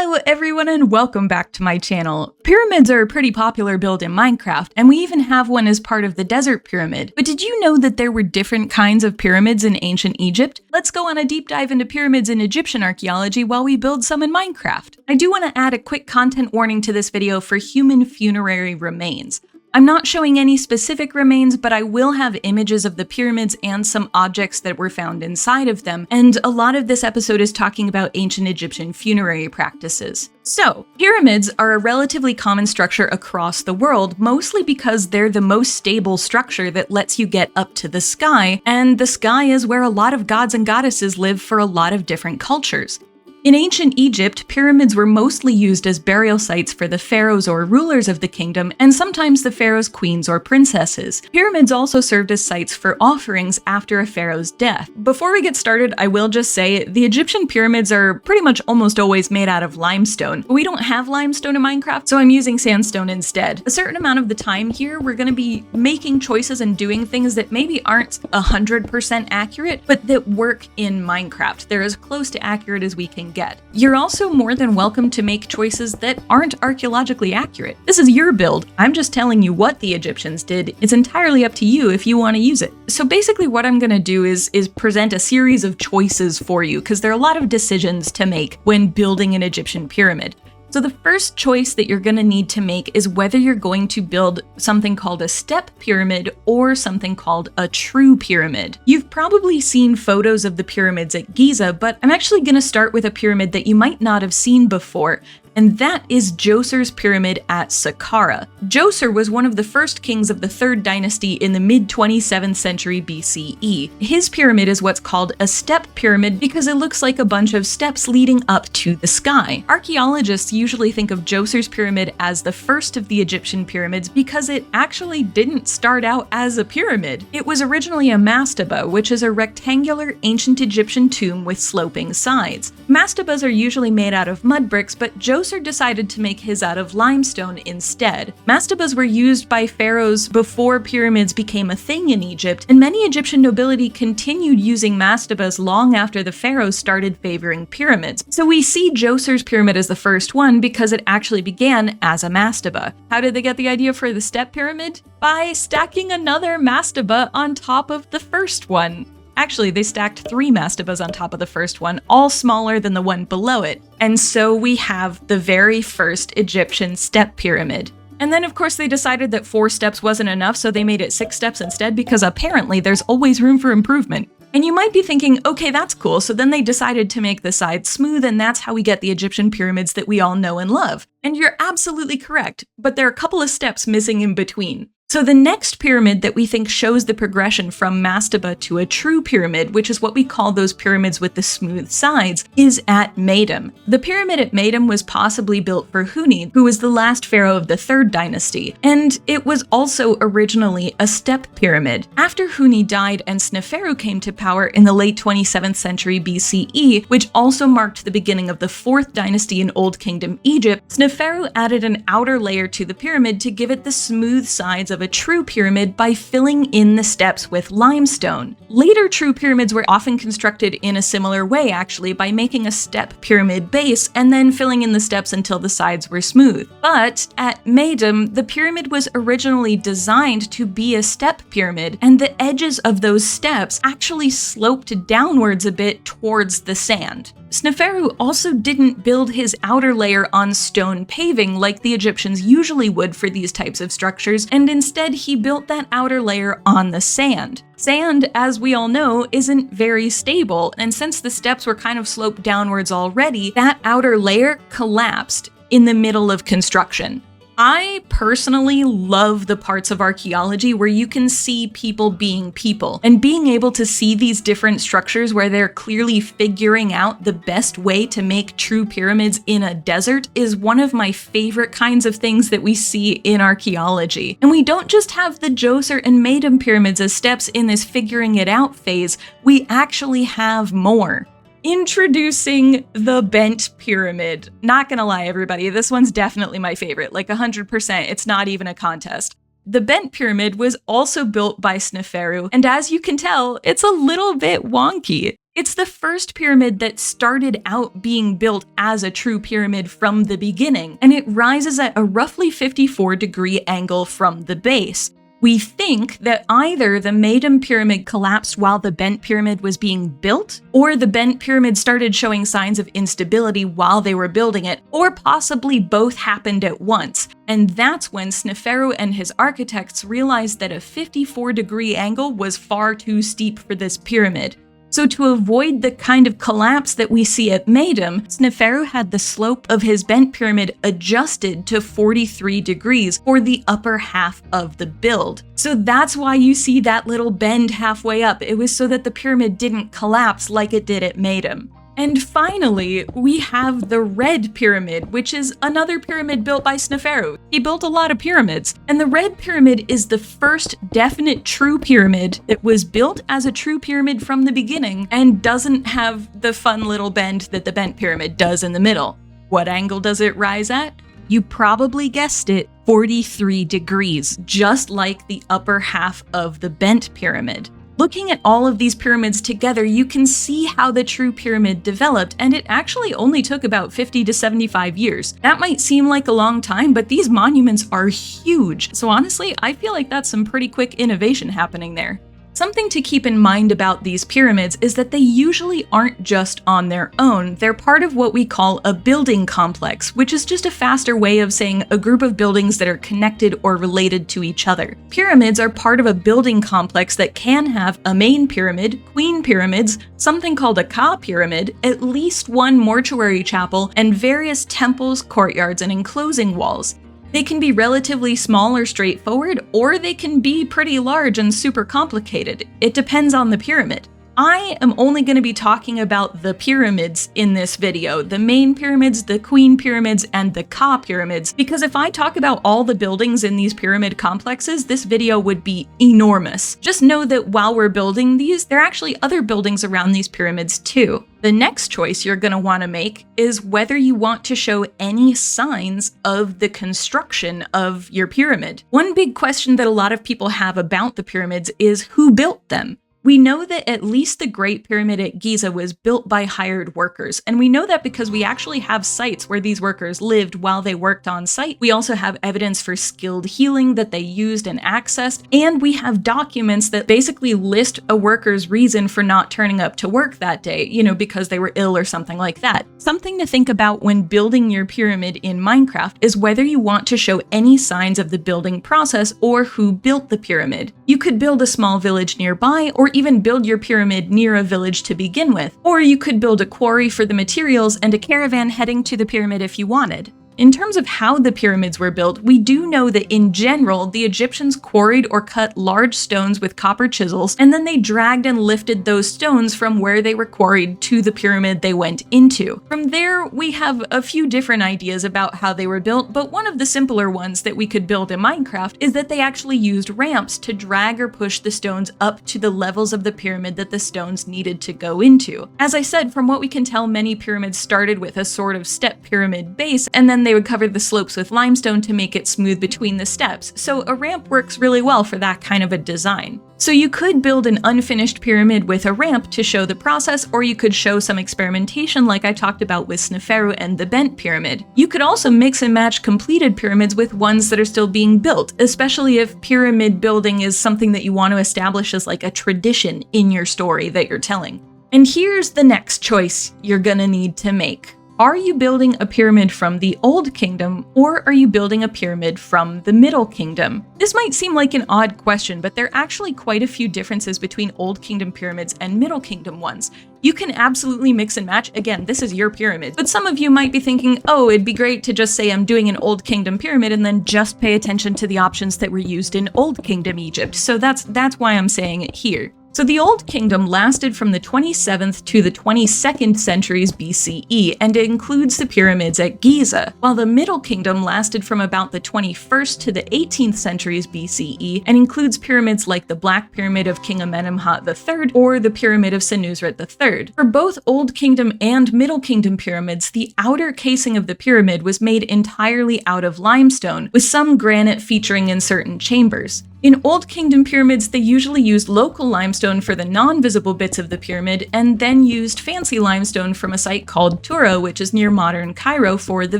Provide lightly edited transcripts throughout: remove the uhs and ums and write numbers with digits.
Hello everyone and welcome back to my channel. Pyramids are a pretty popular build in Minecraft, and we even have one as part of the desert pyramid. But did you know that there were different kinds of pyramids in ancient Egypt? Let's go on a deep dive into pyramids in Egyptian archaeology while we build some in Minecraft. I do want to add a quick content warning to this video for human funerary remains. I'm not showing any specific remains, but I will have images of the pyramids and some objects that were found inside of them, and a lot of this episode is talking about ancient Egyptian funerary practices. So, pyramids are a relatively common structure across the world, mostly because they're the most stable structure that lets you get up to the sky, and the sky is where a lot of gods and goddesses live for a lot of different cultures. In ancient Egypt, pyramids were mostly used as burial sites for the pharaohs or rulers of the kingdom, and sometimes the pharaoh's queens or princesses. Pyramids also served as sites for offerings after a pharaoh's death. Before we get started, I will just say the Egyptian pyramids are pretty much almost always made out of limestone. We don't have limestone in Minecraft, so I'm using sandstone instead. A certain amount of the time here, we're going to be making choices and doing things that maybe aren't 100% accurate, but that work in Minecraft. They're as close to accurate as we can get. You're also more than welcome to make choices that aren't archaeologically accurate. This is your build. I'm just telling you what the Egyptians did. It's entirely up to you if you want to use it. So basically what I'm going to do is present a series of choices for you, because there are a lot of decisions to make when building an Egyptian pyramid. So the first choice that you're going to need to make is whether you're going to build something called a step pyramid or something called a true pyramid. You've probably seen photos of the pyramids at Giza, but I'm actually going to start with a pyramid that you might not have seen before, and that is Djoser's pyramid at Saqqara. Djoser was one of the first kings of the 3rd dynasty in the mid-27th century BCE. His pyramid is what's called a step pyramid because it looks like a bunch of steps leading up to the sky. Archaeologists usually think of Djoser's pyramid as the first of the Egyptian pyramids because it actually didn't start out as a pyramid. It was originally a mastaba, which is a rectangular ancient Egyptian tomb with sloping sides. Mastabas are usually made out of mud bricks, but Djoser decided to make his out of limestone instead. Mastabas were used by pharaohs before pyramids became a thing in Egypt, and many Egyptian nobility continued using mastabas long after the pharaohs started favoring pyramids. So we see Djoser's pyramid as the first one because it actually began as a mastaba. How did they get the idea for the step pyramid? By stacking another mastaba on top of the first one. Actually, they stacked 3 mastabas on top of the first one, all smaller than the one below it. And so we have the very first Egyptian step pyramid. And then of course they decided that 4 steps wasn't enough, so they made it 6 steps instead because apparently there's always room for improvement. And you might be thinking, okay, that's cool, so then they decided to make the sides smooth, and that's how we get the Egyptian pyramids that we all know and love. And you're absolutely correct, but there are a couple of steps missing in between. So the next pyramid that we think shows the progression from mastaba to a true pyramid, which is what we call those pyramids with the smooth sides, is at Meidum. The pyramid at Meidum was possibly built for Huni, who was the last pharaoh of the 3rd dynasty, and it was also originally a step pyramid. After Huni died and Sneferu came to power in the late 27th century BCE, which also marked the beginning of the 4th dynasty in Old Kingdom Egypt, Sneferu added an outer layer to the pyramid to give it the smooth sides of a true pyramid by filling in the steps with limestone. Later true pyramids were often constructed in a similar way, actually, by making a step pyramid base and then filling in the steps until the sides were smooth. But at Meidum, the pyramid was originally designed to be a step pyramid, and the edges of those steps actually sloped downwards a bit towards the sand. Sneferu also didn't build his outer layer on stone paving like the Egyptians usually would for these types of structures, and instead he built that outer layer on the sand. Sand, as we all know, isn't very stable, and since the steps were kind of sloped downwards already, that outer layer collapsed in the middle of construction. I personally love the parts of archaeology where you can see people being people, and being able to see these different structures where they're clearly figuring out the best way to make true pyramids in a desert is one of my favorite kinds of things that we see in archaeology. And we don't just have the Djoser and Meidum pyramids as steps in this figuring it out phase, we actually have more. Introducing the bent pyramid. Not gonna lie, everybody, this one's definitely my favorite, like 100%, it's not even a contest. The bent pyramid was also built by Sneferu, and as you can tell, it's a little bit wonky. It's the first pyramid that started out being built as a true pyramid from the beginning, and it rises at a roughly 54-degree angle from the base. We think that either the Medum pyramid collapsed while the bent pyramid was being built, or the bent pyramid started showing signs of instability while they were building it, or possibly both happened at once. And that's when Pharaoh and his architects realized that a 54-degree angle was far too steep for this pyramid. So to avoid the kind of collapse that we see at Medum, Pharaoh had the slope of his bent pyramid adjusted to 43 degrees for the upper half of the build. So that's why you see that little bend halfway up. It was so that the pyramid didn't collapse like it did at Medum. And finally, we have the Red Pyramid, which is another pyramid built by Pharaoh. He built a lot of pyramids, and the Red Pyramid is the first definite true pyramid that was built as a true pyramid from the beginning and doesn't have the fun little bend that the bent pyramid does in the middle. What angle does it rise at? You probably guessed it, 43 degrees, just like the upper half of the bent pyramid. Looking at all of these pyramids together, you can see how the true pyramid developed, and it actually only took about 50 to 75 years. That might seem like a long time, but these monuments are huge, so honestly, I feel like that's some pretty quick innovation happening there. Something to keep in mind about these pyramids is that they usually aren't just on their own. They're part of what we call a building complex, which is just a faster way of saying a group of buildings that are connected or related to each other. Pyramids are part of a building complex that can have a main pyramid, queen pyramids, something called a Ka pyramid, at least one mortuary chapel, and various temples, courtyards, and enclosing walls. They can be relatively small or straightforward, or they can be pretty large and super complicated. It depends on the pyramid. I am only going to be talking about the pyramids in this video, the main pyramids, the queen pyramids, and the Ka pyramids, because if I talk about all the buildings in these pyramid complexes, this video would be enormous. Just know that while we're building these, there are actually other buildings around these pyramids too. The next choice you're going to want to make is whether you want to show any signs of the construction of your pyramid. One big question that a lot of people have about the pyramids is who built them? We know that at least the Great Pyramid at Giza was built by hired workers, and we know that because we actually have sites where these workers lived while they worked on site. We also have evidence for skilled healing that they used and accessed, and we have documents that basically list a worker's reason for not turning up to work that day, because they were ill or something like that. Something to think about when building your pyramid in Minecraft is whether you want to show any signs of the building process or who built the pyramid. You could build a small village nearby, or even build your pyramid near a village to begin with. Or you could build a quarry for the materials and a caravan heading to the pyramid if you wanted. In terms of how the pyramids were built, we do know that in general, the Egyptians quarried or cut large stones with copper chisels, and then they dragged and lifted those stones from where they were quarried to the pyramid they went into. From there, we have a few different ideas about how they were built, but one of the simpler ones that we could build in Minecraft is that they actually used ramps to drag or push the stones up to the levels of the pyramid that the stones needed to go into. As I said, from what we can tell, many pyramids started with a sort of step pyramid base, and then they would cover the slopes with limestone to make it smooth between the steps, so a ramp works really well for that kind of a design. So you could build an unfinished pyramid with a ramp to show the process, or you could show some experimentation like I talked about with Pharaoh and the bent pyramid. You could also mix and match completed pyramids with ones that are still being built, especially if pyramid building is something that you want to establish as like a tradition in your story that you're telling. And here's the next choice you're gonna need to make. Are you building a pyramid from the Old Kingdom, or are you building a pyramid from the Middle Kingdom? This might seem like an odd question, but there are actually quite a few differences between Old Kingdom pyramids and Middle Kingdom ones. You can absolutely mix and match. Again, this is your pyramid. But some of you might be thinking, oh, it'd be great to just say I'm doing an Old Kingdom pyramid and then just pay attention to the options that were used in Old Kingdom Egypt. So that's why I'm saying it here. So the Old Kingdom lasted from the 27th to the 22nd centuries BCE, and it includes the pyramids at Giza, while the Middle Kingdom lasted from about the 21st to the 18th centuries BCE, and includes pyramids like the Black Pyramid of King Amenemhat III or the Pyramid of Senusret III. For both Old Kingdom and Middle Kingdom pyramids, the outer casing of the pyramid was made entirely out of limestone, with some granite featuring in certain chambers. In Old Kingdom pyramids, they usually used local limestone for the non-visible bits of the pyramid, and then used fancy limestone from a site called Tura, which is near modern Cairo, for the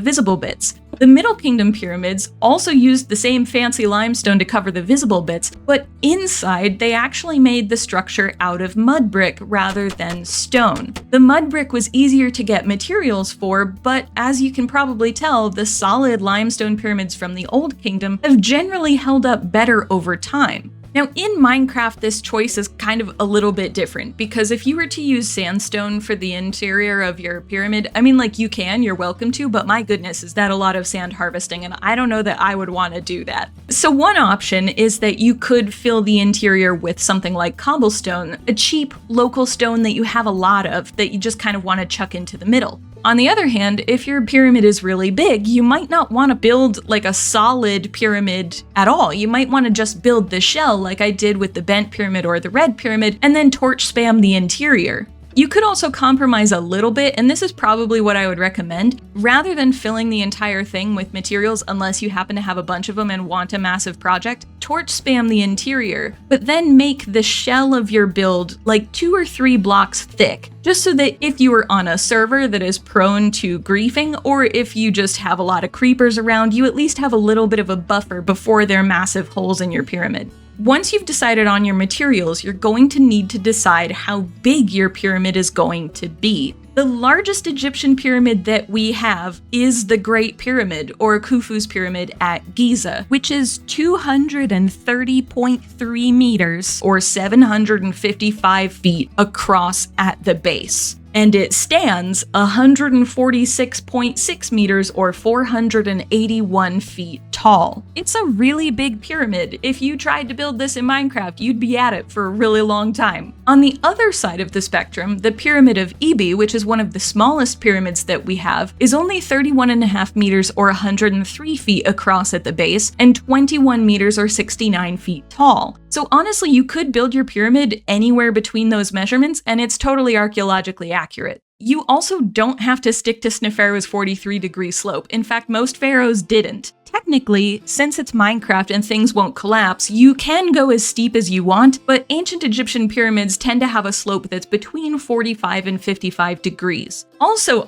visible bits. The Middle Kingdom pyramids also used the same fancy limestone to cover the visible bits, but inside they actually made the structure out of mud brick rather than stone. The mud brick was easier to get materials for, but as you can probably tell, the solid limestone pyramids from the Old Kingdom have generally held up better over time. Now, in Minecraft, this choice is kind of a little bit different, because if you were to use sandstone for the interior of your pyramid, I mean, like, you're welcome to, but my goodness, is that a lot of sand harvesting, and I don't know that I would want to do that. So one option is that you could fill the interior with something like cobblestone, a cheap local stone that you have a lot of, that you just kind of want to chuck into the middle. On the other hand, if your pyramid is really big, you might not want to build like a solid pyramid at all. You might want to just build the shell like I did with the bent pyramid or the red pyramid, and then torch spam the interior. You could also compromise a little bit, and this is probably what I would recommend. Rather than filling the entire thing with materials, unless you happen to have a bunch of them and want a massive project, torch spam the interior, but then make the shell of your build like 2 or 3 blocks thick, just so that if you are on a server that is prone to griefing, or if you just have a lot of creepers around, you at least have a little bit of a buffer before there are massive holes in your pyramid. Once you've decided on your materials, you're going to need to decide how big your pyramid is going to be. The largest Egyptian pyramid that we have is the Great Pyramid, or Khufu's Pyramid at Giza, which is 230.3 meters, or 755 feet across at the base. And it stands 146.6 meters, or 481 feet tall. It's a really big pyramid. If you tried to build this in Minecraft, you'd be at it for a really long time. On the other side of the spectrum, the Pyramid of Ebi, which is one of the smallest pyramids that we have, is only 31.5 meters, or 103 feet across at the base, and 21 meters, or 69 feet tall. So honestly, you could build your pyramid anywhere between those measurements, and it's totally archaeologically accurate. You also don't have to stick to Pharaoh's 43-degree slope. In fact, most pharaohs didn't. Technically, since it's Minecraft and things won't collapse, you can go as steep as you want, but ancient Egyptian pyramids tend to have a slope that's between 45 and 55 degrees. Also,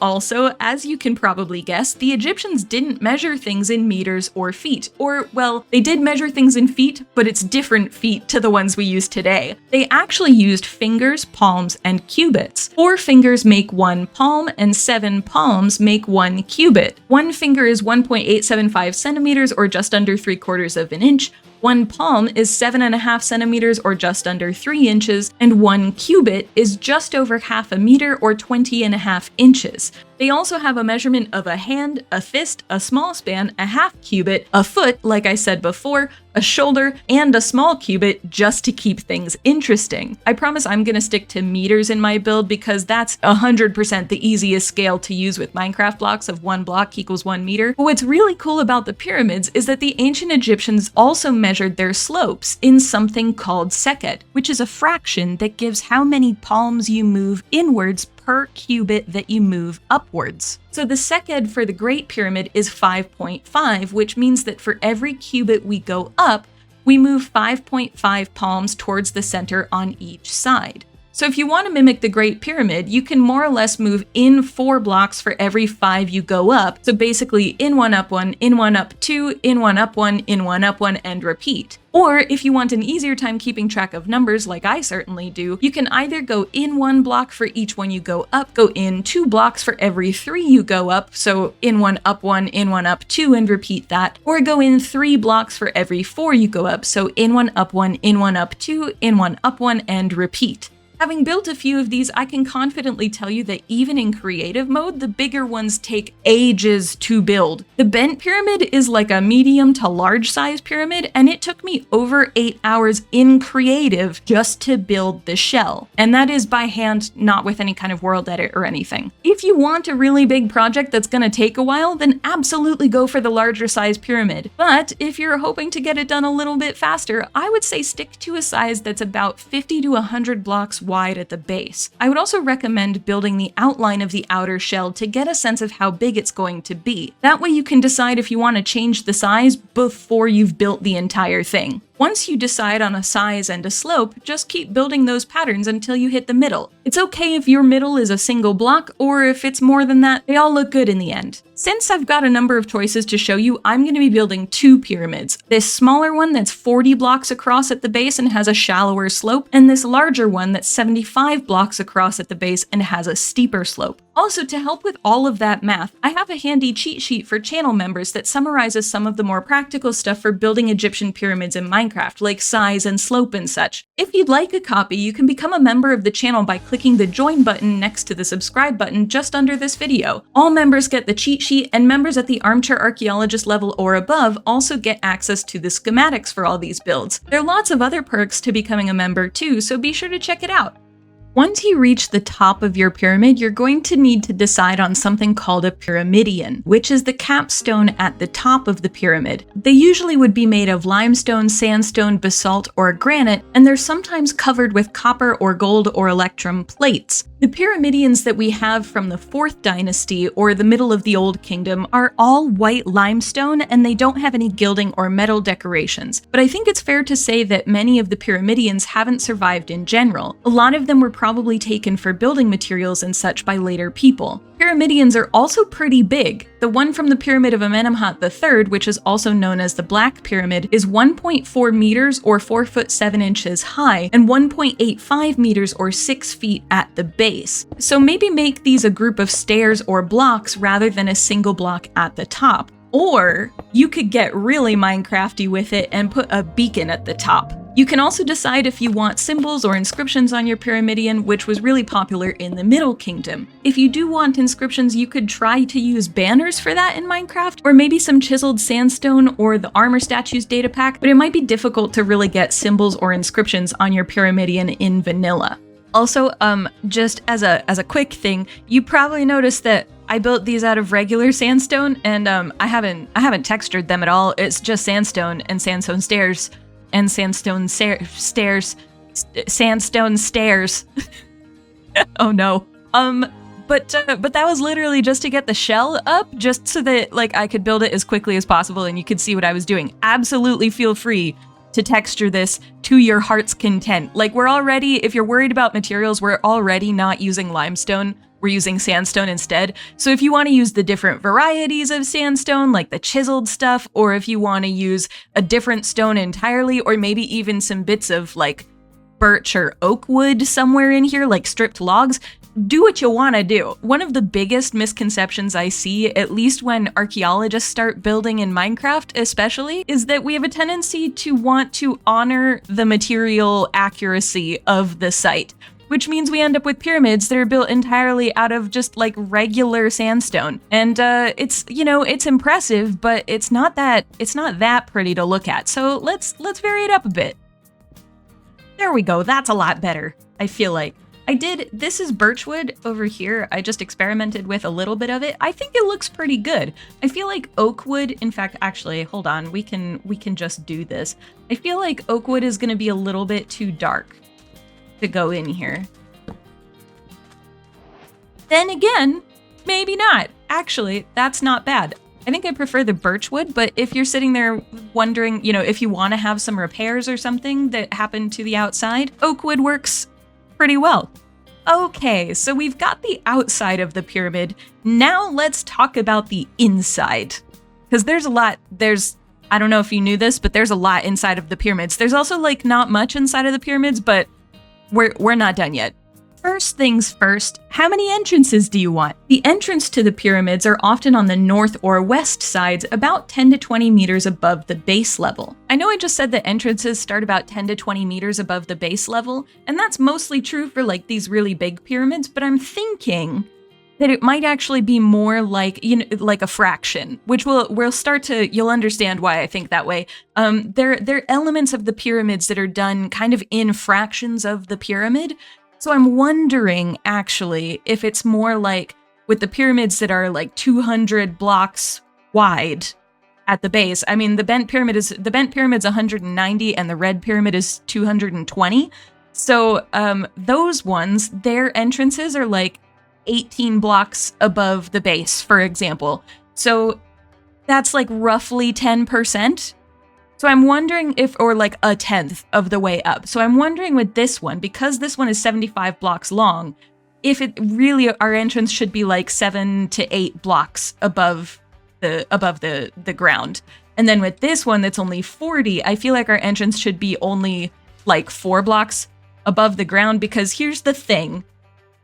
as you can probably guess, the Egyptians didn't measure things in meters or feet. Or, well, they did measure things in feet, but it's different feet to the ones we use today. They actually used fingers, palms, and cubits. 4 fingers make 1 palm, and 7 palms make 1 cubit. 1 finger is 1.875 centimeters, or just under 3/4 of an inch. 1 palm is 7.5 centimeters, or just under 3 inches, and 1 cubit is just over half a meter, or 20.5 inches. They also have a measurement of a hand, a fist, a small span, a half cubit, a foot, like I said before, a shoulder, and a small cubit, just to keep things interesting. I promise I'm gonna stick to meters in my build because that's 100% the easiest scale to use with Minecraft blocks of 1 block equals 1 meter. But what's really cool about the pyramids is that the ancient Egyptians also measured their slopes in something called seked, which is a fraction that gives how many palms you move inwards per cubit that you move upwards. So the seked for the Great Pyramid is 5.5, which means that for every cubit we go up, we move 5.5 palms towards the center on each side. So if you want to mimic the Great Pyramid, you can more or less move in 4 blocks for every 5 you go up. So basically in 1 up 1, in 1 up 2, in 1 up 1, in 1 up 1, and repeat. Or if you want an easier time keeping track of numbers, like I certainly do, you can either go in 1 block for each one you go up, go in 2 blocks for every 3 you go up, so in 1 up 1, in 1 up 2, and repeat that, or go in 3 blocks for every 4 you go up, so in 1 up 1, in 1 up 2, in 1 up 1, and repeat. Having built a few of these, I can confidently tell you that even in creative mode, the bigger ones take ages to build. The bent pyramid is like a medium to large size pyramid, and it took me over 8 hours in creative just to build the shell. And that is by hand, not with any kind of world edit or anything. If you want a really big project that's gonna take a while, then absolutely go for the larger size pyramid. But if you're hoping to get it done a little bit faster, I would say stick to a size that's about 50 to 100 blocks wide at the base. I would also recommend building the outline of the outer shell to get a sense of how big it's going to be. That way you can decide if you want to change the size before you've built the entire thing. Once you decide on a size and a slope, just keep building those patterns until you hit the middle. It's okay if your middle is a single block, or if it's more than that, they all look good in the end. Since I've got a number of choices to show you, I'm going to be building two pyramids. This smaller one that's 40 blocks across at the base and has a shallower slope, and this larger one that's 75 blocks across at the base and has a steeper slope. Also, to help with all of that math, I have a handy cheat sheet for channel members that summarizes some of the more practical stuff for building Egyptian pyramids in Minecraft, like size and slope and such. If you'd like a copy, you can become a member of the channel by clicking the join button next to the subscribe button just under this video. All members get the cheat sheet, and members at the armchair archaeologist level or above also get access to the schematics for all these builds. There are lots of other perks to becoming a member too, so be sure to check it out. Once you reach the top of your pyramid, you're going to need to decide on something called a pyramidion, which is the capstone at the top of the pyramid. They usually would be made of limestone, sandstone, basalt, or granite, and they're sometimes covered with copper or gold or electrum plates. The pyramidions that we have from the 4th dynasty or the middle of the Old Kingdom are all white limestone, and they don't have any gilding or metal decorations. But I think it's fair to say that many of the pyramidions haven't survived in general. A lot of them were probably taken for building materials and such by later people. Pyramidions are also pretty big. The one from the Pyramid of Amenemhat III, which is also known as the Black Pyramid, is 1.4 meters or 4 foot 7 inches high and 1.85 meters or 6 feet at the base. So maybe make these a group of stairs or blocks rather than a single block at the top. Or you could get really Minecrafty with it and put a beacon at the top. You can also decide if you want symbols or inscriptions on your pyramidion, which was really popular in the Middle Kingdom. If you do want inscriptions, you could try to use banners for that in Minecraft, or maybe some chiseled sandstone or the armor statues data pack, but it might be difficult to really get symbols or inscriptions on your pyramidion in vanilla. Also, just as a quick thing, you probably noticed that I built these out of regular sandstone, and I haven't textured them at all. It's just sandstone and sandstone stairs. And sandstone stairs. Oh no. But that was literally just to get the shell up, just so that like I could build it as quickly as possible and you could see what I was doing. Absolutely feel free to texture this to your heart's content. Like if you're worried about materials, we're already not using limestone. We're using sandstone instead. So if you want to use the different varieties of sandstone, like the chiseled stuff, or if you want to use a different stone entirely, or maybe even some bits of like birch or oak wood somewhere in here, like stripped logs, do what you want to do. One of the biggest misconceptions I see, at least when archaeologists start building in Minecraft especially, is that we have a tendency to want to honor the material accuracy of the site, which means we end up with pyramids that are built entirely out of just like regular sandstone. And it's impressive, but it's not that pretty to look at. So let's vary it up a bit. There we go. That's a lot better, I feel like. This is birchwood over here. I just experimented with a little bit of it. I think it looks pretty good. I feel like oak wood, in fact, actually, hold on, we can just do this. I feel like oak wood is gonna be a little bit too dark to go in here. Then again, maybe not. Actually, that's not bad. I think I prefer the birchwood, but if you're sitting there wondering, if you want to have some repairs or something that happen to the outside, oak wood works pretty well. Okay, so we've got the outside of the pyramid. Now let's talk about the inside. Because there's a lot, I don't know if you knew this, but there's a lot inside of the pyramids. There's also like not much inside of the pyramids, but we're not done yet. First things first, how many entrances do you want? The entrance to the pyramids are often on the north or west sides, about 10 to 20 meters above the base level. I know I just said that entrances start about 10 to 20 meters above the base level, and that's mostly true for like these really big pyramids, but I'm thinking that it might actually be more like, like a fraction, which you'll understand why I think that way. There are elements of the pyramids that are done kind of in fractions of the pyramid. So I'm wondering, actually, if it's more like with the pyramids that are like 200 blocks wide at the base. I mean, the bent pyramid's 190 and the red pyramid is 220. So those ones, their entrances are like 18 blocks above the base, for example. So that's like roughly 10%. So I'm wondering if, or like a tenth of the way up. So I'm wondering with this one, because this one is 75 blocks long, if it really, our entrance should be like 7 to 8 blocks above the ground. And then with this one that's only 40, I feel like our entrance should be only like 4 blocks above the ground, because here's the thing.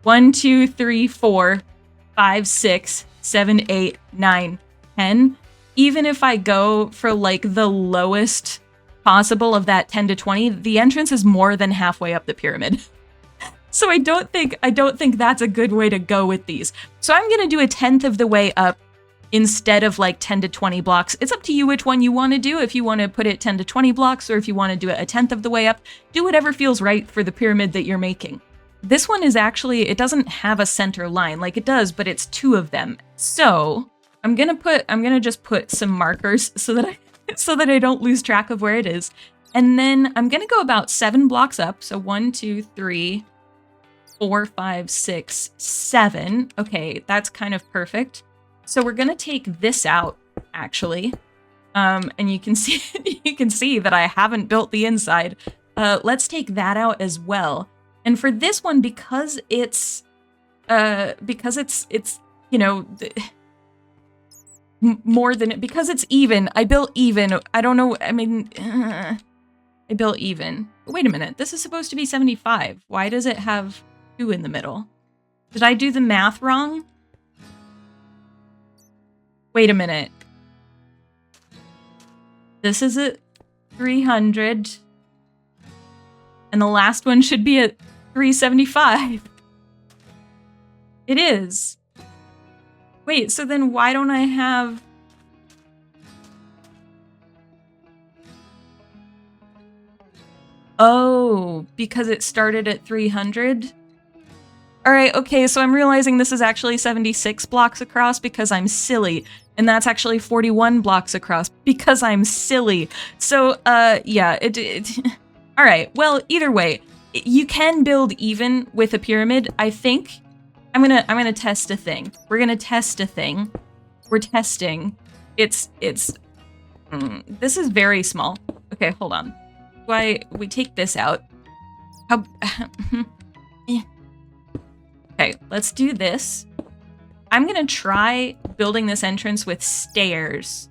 1, 2, 3, 4, 5, 6, 7, 8, 9, 10. Even if I go for like the lowest possible of that 10 to 20, the entrance is more than halfway up the pyramid. So I don't think that's a good way to go with these. So I'm gonna do a tenth of the way up instead of like 10 to 20 blocks. It's up to you which one you want to do. If you want to put it 10 to 20 blocks, or if you want to do it a tenth of the way up, do whatever feels right for the pyramid that you're making. This one is actually, it doesn't have a center line, like it does, but it's 2 of them. So I'm gonna just put some markers so that I don't lose track of where it is. And then I'm gonna go about 7 blocks up. So 1, 2, 3, 4, 5, 6, 7. Okay, that's kind of perfect. So we're gonna take this out, actually. And you can see that I haven't built the inside. Let's take that out as well. And for this one, because it's you know, more than, because it's even, I built even. I don't know, I mean, I built even. Wait a minute, this is supposed to be 75. Why does it have 2 in the middle? Did I do the math wrong? Wait a minute. This is at 300. And the last one should be at 375. It is. Wait, so then why don't I have... Oh, because it started at 300? Alright, okay, so I'm realizing this is actually 76 blocks across because I'm silly. And that's actually 41 blocks across because I'm silly. So, yeah, Alright, well, either way, you can build even with a pyramid, I think. I'm gonna test a thing. We're gonna test a thing. We're testing. This is very small. Okay, hold on. We take this out. How... Okay, let's do this. I'm gonna try building this entrance with stairs.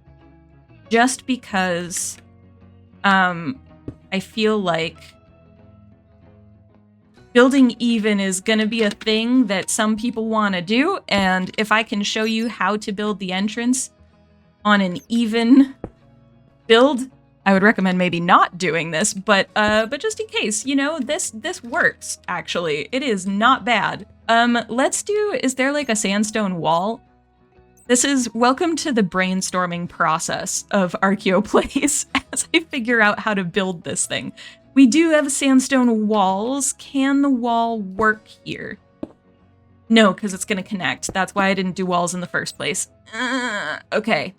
Just because... I feel like... building even is gonna be a thing that some people want to do, and if I can show you how to build the entrance on an even build, I would recommend maybe not doing this, but just in case, you know, this works, actually. It is not bad. Let's do, is there like a sandstone wall? This is welcome to the brainstorming process of ArchaeoPlays as I figure out how to build this thing. We do have sandstone walls. Can the wall work here? No, because it's going to connect. That's why I didn't do walls in the first place. Okay.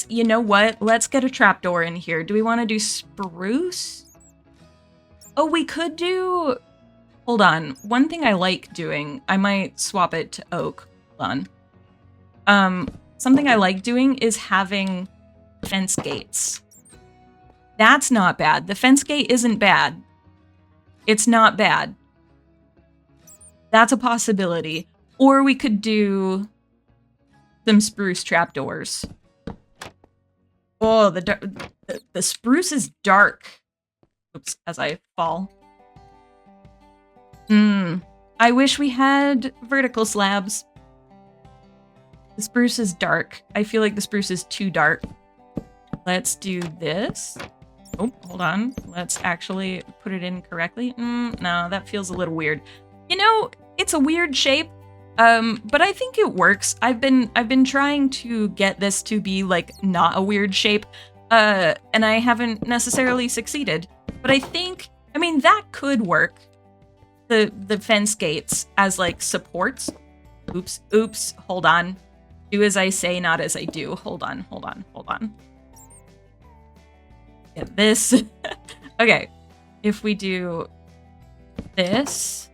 You know what? Let's get a trapdoor in here. Do we want to do spruce? Oh, we could do... Hold on. One thing I like doing, I might swap it to oak. Hold on. Something I like doing is having fence gates. That's not bad. The fence gate isn't bad. It's not bad. That's a possibility. Or we could do some spruce trapdoors. Oh, the spruce is dark. Oops, as I fall. I wish we had vertical slabs. The spruce is dark. I feel like the spruce is too dark. Let's do this. Oh, hold on. Let's actually put it in correctly. No, that feels a little weird. You know, it's a weird shape, but I think it works. I've been trying to get this to be like not a weird shape, and I haven't necessarily succeeded. But I mean, that could work. The fence gates as like supports. Oops, hold on. Do as I say, not as I do. Hold on. Get this. Okay. if we do this,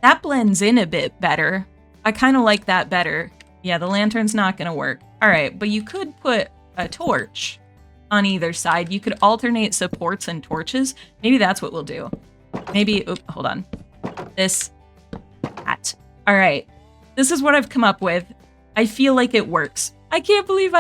that blends in a bit better. I kind of like that better. Yeah, the lantern's not gonna work. All right, but you could put a torch on either side. You could alternate supports and torches. Maybe that's what we'll do. Maybe, hold on. That. All right, this is what I've come up with. I feel like it works. I can't believe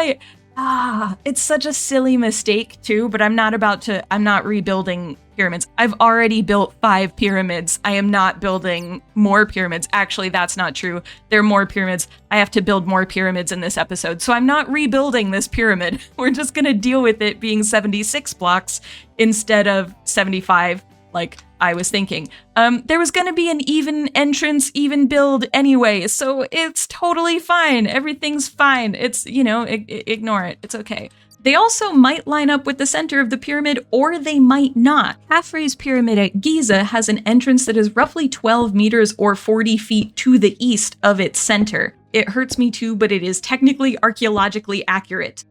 it's such a silly mistake too, but I'm not rebuilding pyramids. I've already built 5 pyramids. I am not building more pyramids. Actually, that's not true. There are more pyramids. I have to build more pyramids in this episode. So I'm not rebuilding this pyramid. We're just gonna deal with it being 76 blocks instead of 75, like I was thinking. There was gonna be an even entrance, even build anyway, so it's totally fine. Everything's fine. It's, ignore it. It's okay. They also might line up with the center of the pyramid, or they might not. Khafre's pyramid at Giza has an entrance that is roughly 12 meters or 40 feet to the east of its center. It hurts me too, but it is technically archaeologically accurate.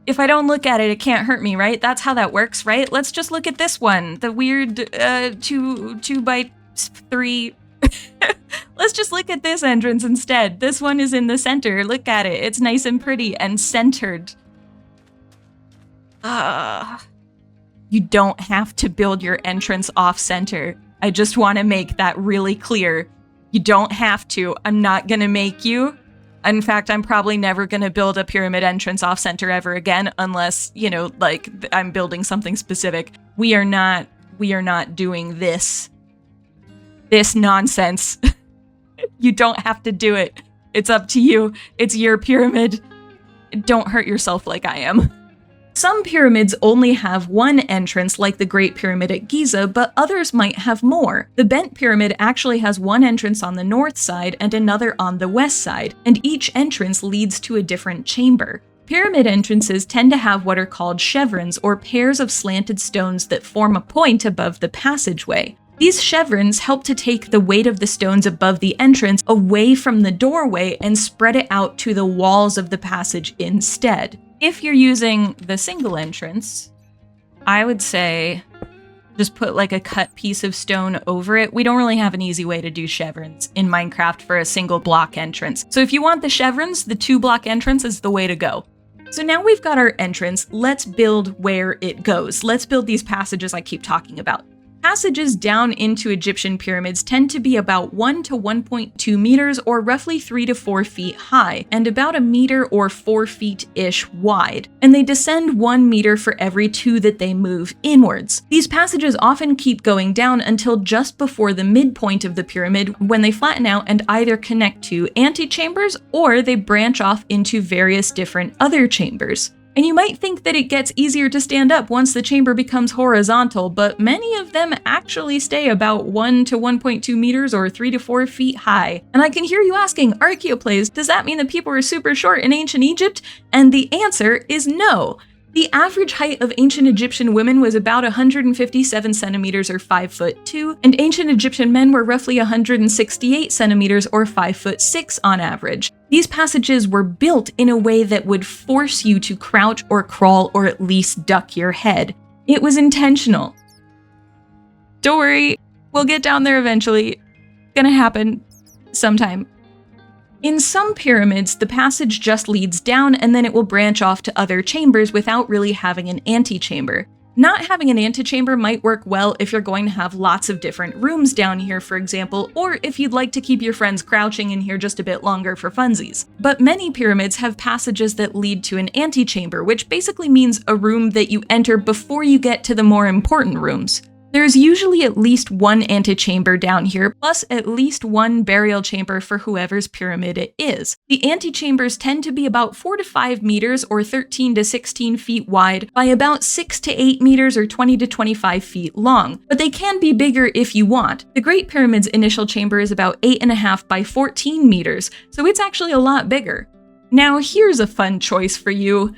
If I don't look at it, it can't hurt me, right? That's how that works, right? Let's just look at this one, the weird 2x3. Let's just look at this entrance instead. This one is in the center. Look at it. It's nice and pretty and centered. You don't have to build your entrance off center. I just want to make that really clear. You don't have to. I'm not going to make you. In fact, I'm probably never going to build a pyramid entrance off center ever again, unless, I'm building something specific. We are not doing this nonsense. You don't have to do it. It's up to you. It's your pyramid. Don't hurt yourself like I am. Some pyramids only have one entrance, like the Great Pyramid at Giza, but others might have more. The Bent Pyramid actually has one entrance on the north side and another on the west side, and each entrance leads to a different chamber. Pyramid entrances tend to have what are called chevrons, or pairs of slanted stones that form a point above the passageway. These chevrons help to take the weight of the stones above the entrance away from the doorway and spread it out to the walls of the passage instead. If you're using the single entrance, I would say just put like a cut piece of stone over it. We don't really have an easy way to do chevrons in Minecraft for a single block entrance. So if you want the chevrons, the 2-block entrance is the way to go. So now we've got our entrance, let's build where it goes. Let's build these passages I keep talking about. Passages down into Egyptian pyramids tend to be about 1 to 1.2 meters, or roughly 3 to 4 feet high, and about 1 meter or 4 feet-ish wide, and they descend 1 meter for every 2 that they move inwards. These passages often keep going down until just before the midpoint of the pyramid, when they flatten out and either connect to antechambers or they branch off into various different other chambers. And you might think that it gets easier to stand up once the chamber becomes horizontal, but many of them actually stay about 1 to 1.2 meters or 3 to 4 feet high. And I can hear you asking, ArchaeoPlays, does that mean that people were super short in ancient Egypt? And the answer is no. The average height of ancient Egyptian women was about 157 centimeters or 5'2", and ancient Egyptian men were roughly 168 centimeters or 5'6" on average. These passages were built in a way that would force you to crouch or crawl or at least duck your head. It was intentional. Don't worry, we'll get down there eventually. Gonna happen sometime. In some pyramids, the passage just leads down and then it will branch off to other chambers without really having an antechamber. Not having an antechamber might work well if you're going to have lots of different rooms down here, for example, or if you'd like to keep your friends crouching in here just a bit longer for funsies. But many pyramids have passages that lead to an antechamber, which basically means a room that you enter before you get to the more important rooms. There's usually at least one antechamber down here, plus at least one burial chamber for whoever's pyramid it is. The antechambers tend to be about 4 to 5 meters or 13 to 16 feet wide by about 6 to 8 meters or 20 to 25 feet long, but they can be bigger if you want. The Great Pyramid's initial chamber is about 8.5 by 14 meters, so it's actually a lot bigger. Now here's a fun choice for you.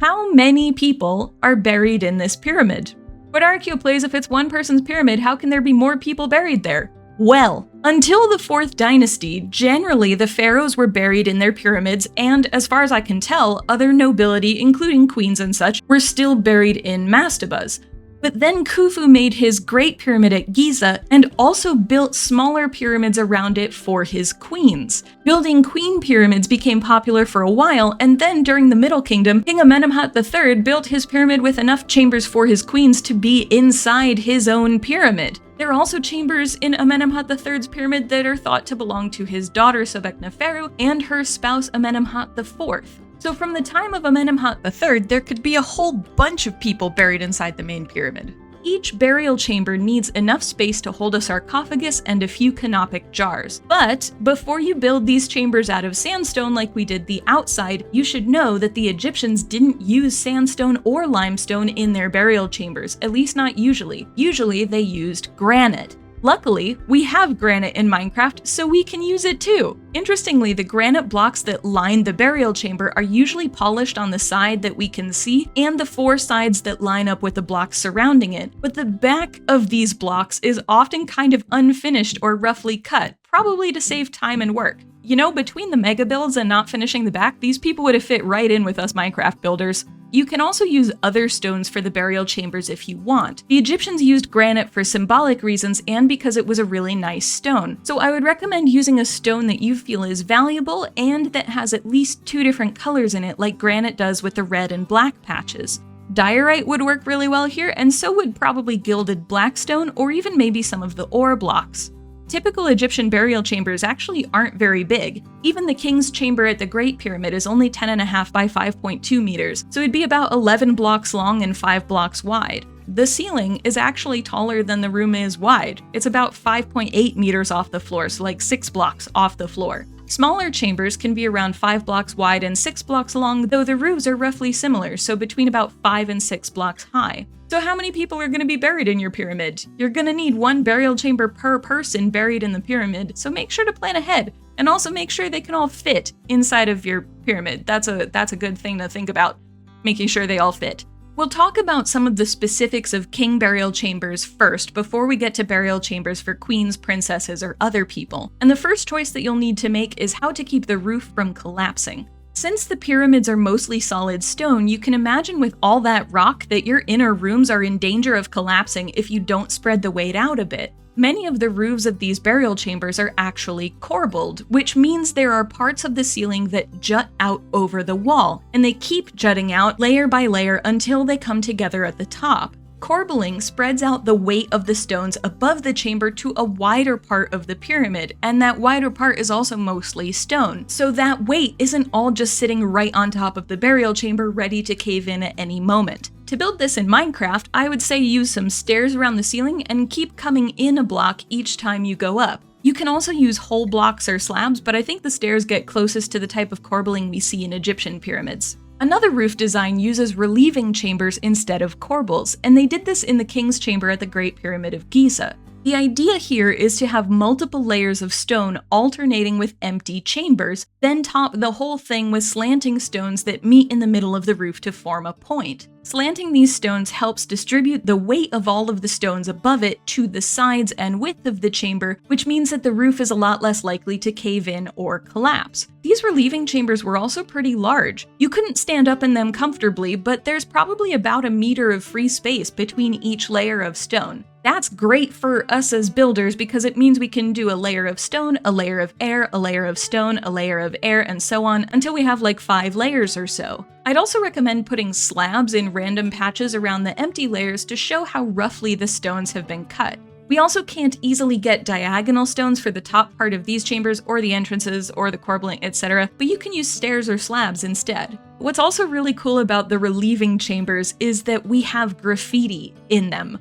How many people are buried in this pyramid? But ArchaeoPlays, if it's one person's pyramid, how can there be more people buried there? Well, until the 4th dynasty, generally the pharaohs were buried in their pyramids, and as far as I can tell, other nobility, including queens and such, were still buried in mastabas. But then Khufu made his Great Pyramid at Giza and also built smaller pyramids around it for his queens. Building queen pyramids became popular for a while, and then during the Middle Kingdom, King Amenemhat III built his pyramid with enough chambers for his queens to be inside his own pyramid. There are also chambers in Amenemhat III's pyramid that are thought to belong to his daughter Sobekneferu and her spouse Amenemhat IV. So from the time of Amenemhat III, there could be a whole bunch of people buried inside the main pyramid. Each burial chamber needs enough space to hold a sarcophagus and a few canopic jars. But before you build these chambers out of sandstone like we did the outside, you should know that the Egyptians didn't use sandstone or limestone in their burial chambers, at least not usually. Usually they used granite. Luckily, we have granite in Minecraft, so we can use it too. Interestingly, the granite blocks that line the burial chamber are usually polished on the side that we can see and the 4 sides that line up with the blocks surrounding it, but the back of these blocks is often kind of unfinished or roughly cut, probably to save time and work. You know, between the mega builds and not finishing the back, these people would have fit right in with us Minecraft builders. You can also use other stones for the burial chambers if you want. The Egyptians used granite for symbolic reasons and because it was a really nice stone. So I would recommend using a stone that you feel is valuable and that has at least 2 different colors in it, like granite does with the red and black patches. Diorite would work really well here, and so would probably gilded black stone or even maybe some of the ore blocks. Typical Egyptian burial chambers actually aren't very big. Even the king's chamber at the Great Pyramid is only 10.5 by 5.2 meters, so it'd be about 11 blocks long and 5 blocks wide. The ceiling is actually taller than the room is wide. It's about 5.8 meters off the floor, so like 6 blocks off the floor. Smaller chambers can be around 5 blocks wide and 6 blocks long, though the roofs are roughly similar, so between about 5 and 6 blocks high. So how many people are going to be buried in your pyramid? You're going to need 1 burial chamber per person buried in the pyramid, so make sure to plan ahead, and also make sure they can all fit inside of your pyramid. That's a good thing to think about, making sure they all fit. We'll talk about some of the specifics of king burial chambers first before we get to burial chambers for queens, princesses, or other people. And the first choice that you'll need to make is how to keep the roof from collapsing. Since the pyramids are mostly solid stone, you can imagine with all that rock that your inner rooms are in danger of collapsing if you don't spread the weight out a bit. Many of the roofs of these burial chambers are actually corbelled, which means there are parts of the ceiling that jut out over the wall, and they keep jutting out layer by layer until they come together at the top. Corbelling spreads out the weight of the stones above the chamber to a wider part of the pyramid, and that wider part is also mostly stone, so that weight isn't all just sitting right on top of the burial chamber ready to cave in at any moment. To build this in Minecraft, I would say use some stairs around the ceiling and keep coming in a block each time you go up. You can also use whole blocks or slabs, but I think the stairs get closest to the type of corbelling we see in Egyptian pyramids. Another roof design uses relieving chambers instead of corbels, and they did this in the King's Chamber at the Great Pyramid of Giza. The idea here is to have multiple layers of stone alternating with empty chambers, then top the whole thing with slanting stones that meet in the middle of the roof to form a point. Slanting these stones helps distribute the weight of all of the stones above it to the sides and width of the chamber, which means that the roof is a lot less likely to cave in or collapse. These relieving chambers were also pretty large. You couldn't stand up in them comfortably, but there's probably about a meter of free space between each layer of stone. That's great for us as builders because it means we can do a layer of stone, a layer of air, a layer of stone, a layer of air, and so on until we have like 5 layers or so. I'd also recommend putting slabs in random patches around the empty layers to show how roughly the stones have been cut. We also can't easily get diagonal stones for the top part of these chambers or the entrances or the corbelling, etc., but you can use stairs or slabs instead. What's also really cool about the relieving chambers is that we have graffiti in them.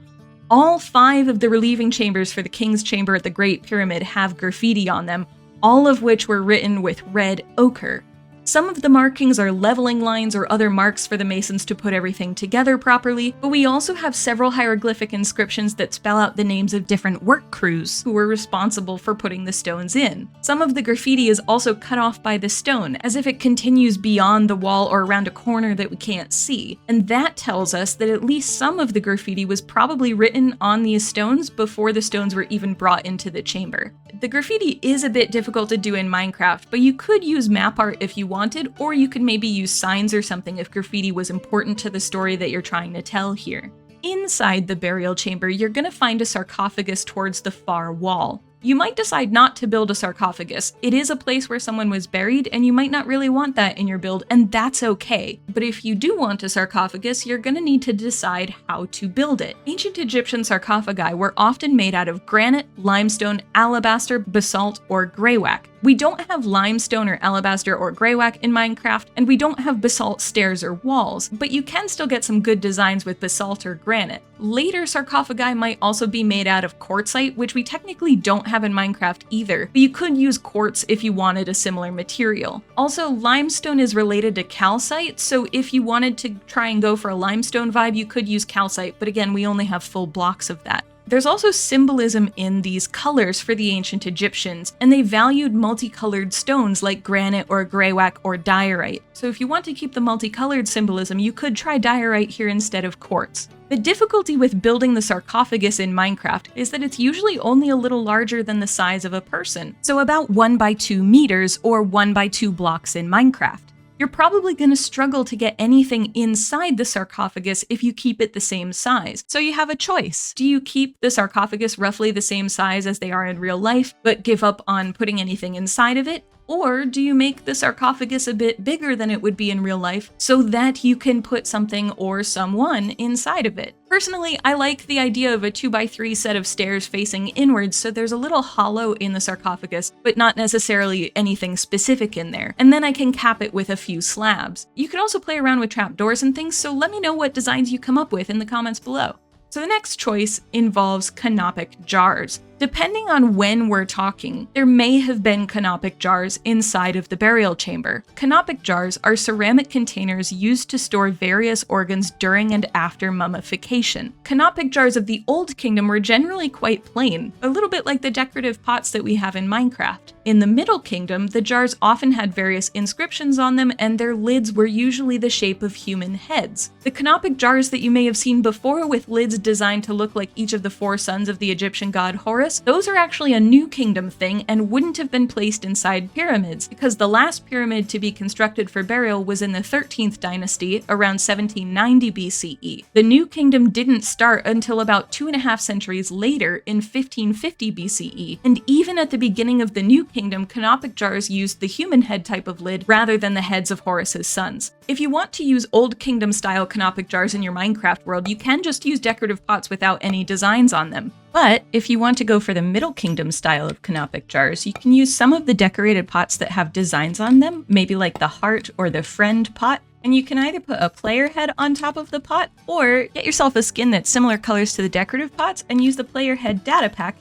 All 5 of the relieving chambers for the King's Chamber at the Great Pyramid have graffiti on them, all of which were written with red ochre. Some of the markings are leveling lines or other marks for the masons to put everything together properly, but we also have several hieroglyphic inscriptions that spell out the names of different work crews who were responsible for putting the stones in. Some of the graffiti is also cut off by the stone, as if it continues beyond the wall or around a corner that we can't see, and that tells us that at least some of the graffiti was probably written on these stones before the stones were even brought into the chamber. The graffiti is a bit difficult to do in Minecraft, but you could use map art if you wanted, or you could maybe use signs or something if graffiti was important to the story that you're trying to tell here. Inside the burial chamber, you're going to find a sarcophagus towards the far wall. You might decide not to build a sarcophagus. It is a place where someone was buried, and you might not really want that in your build, and that's okay. But if you do want a sarcophagus, you're gonna need to decide how to build it. Ancient Egyptian sarcophagi were often made out of granite, limestone, alabaster, basalt, or greywacke. We don't have limestone or alabaster or greywacke in Minecraft, and we don't have basalt stairs or walls, but you can still get some good designs with basalt or granite. Later sarcophagi might also be made out of quartzite, which we technically don't have in Minecraft either, but you could use quartz if you wanted a similar material. Also, limestone is related to calcite, so if you wanted to try and go for a limestone vibe, you could use calcite, but again, we only have full blocks of that. There's also symbolism in these colors for the ancient Egyptians, and they valued multicolored stones like granite or greywacke or diorite. So if you want to keep the multicolored symbolism, you could try diorite here instead of quartz. The difficulty with building the sarcophagus in Minecraft is that it's usually only a little larger than the size of a person, so about 1 by 2 meters or 1 by 2 blocks in Minecraft. You're probably going to struggle to get anything inside the sarcophagus if you keep it the same size. So you have a choice. Do you keep the sarcophagus roughly the same size as they are in real life, but give up on putting anything inside of it? Or do you make the sarcophagus a bit bigger than it would be in real life so that you can put something or someone inside of it? Personally, I like the idea of a 2x3 set of stairs facing inwards, so there's a little hollow in the sarcophagus, but not necessarily anything specific in there. And then I can cap it with a few slabs. You could also play around with trapdoors and things, so let me know what designs you come up with in the comments below. So the next choice involves canopic jars. Depending on when we're talking, there may have been canopic jars inside of the burial chamber. Canopic jars are ceramic containers used to store various organs during and after mummification. Canopic jars of the Old Kingdom were generally quite plain, a little bit like the decorative pots that we have in Minecraft. In the Middle Kingdom, the jars often had various inscriptions on them, and their lids were usually the shape of human heads. The canopic jars that you may have seen before with lids designed to look like each of the 4 sons of the Egyptian god Horus, those are actually a New Kingdom thing and wouldn't have been placed inside pyramids, because the last pyramid to be constructed for burial was in the 13th dynasty, around 1790 BCE. The New Kingdom didn't start until about 2.5 centuries later in 1550 BCE, and even at the beginning of the New Kingdom, canopic jars used the human head type of lid rather than the heads of Horus's sons. If you want to use Old Kingdom style canopic jars in your Minecraft world, you can just use decorative pots without any designs on them. But if you want to go for the Middle Kingdom style of canopic jars, you can use some of the decorated pots that have designs on them, maybe like the heart or the friend pot, and you can either put a player head on top of the pot, or get yourself a skin that's similar colors to the decorative pots and use the player head data pack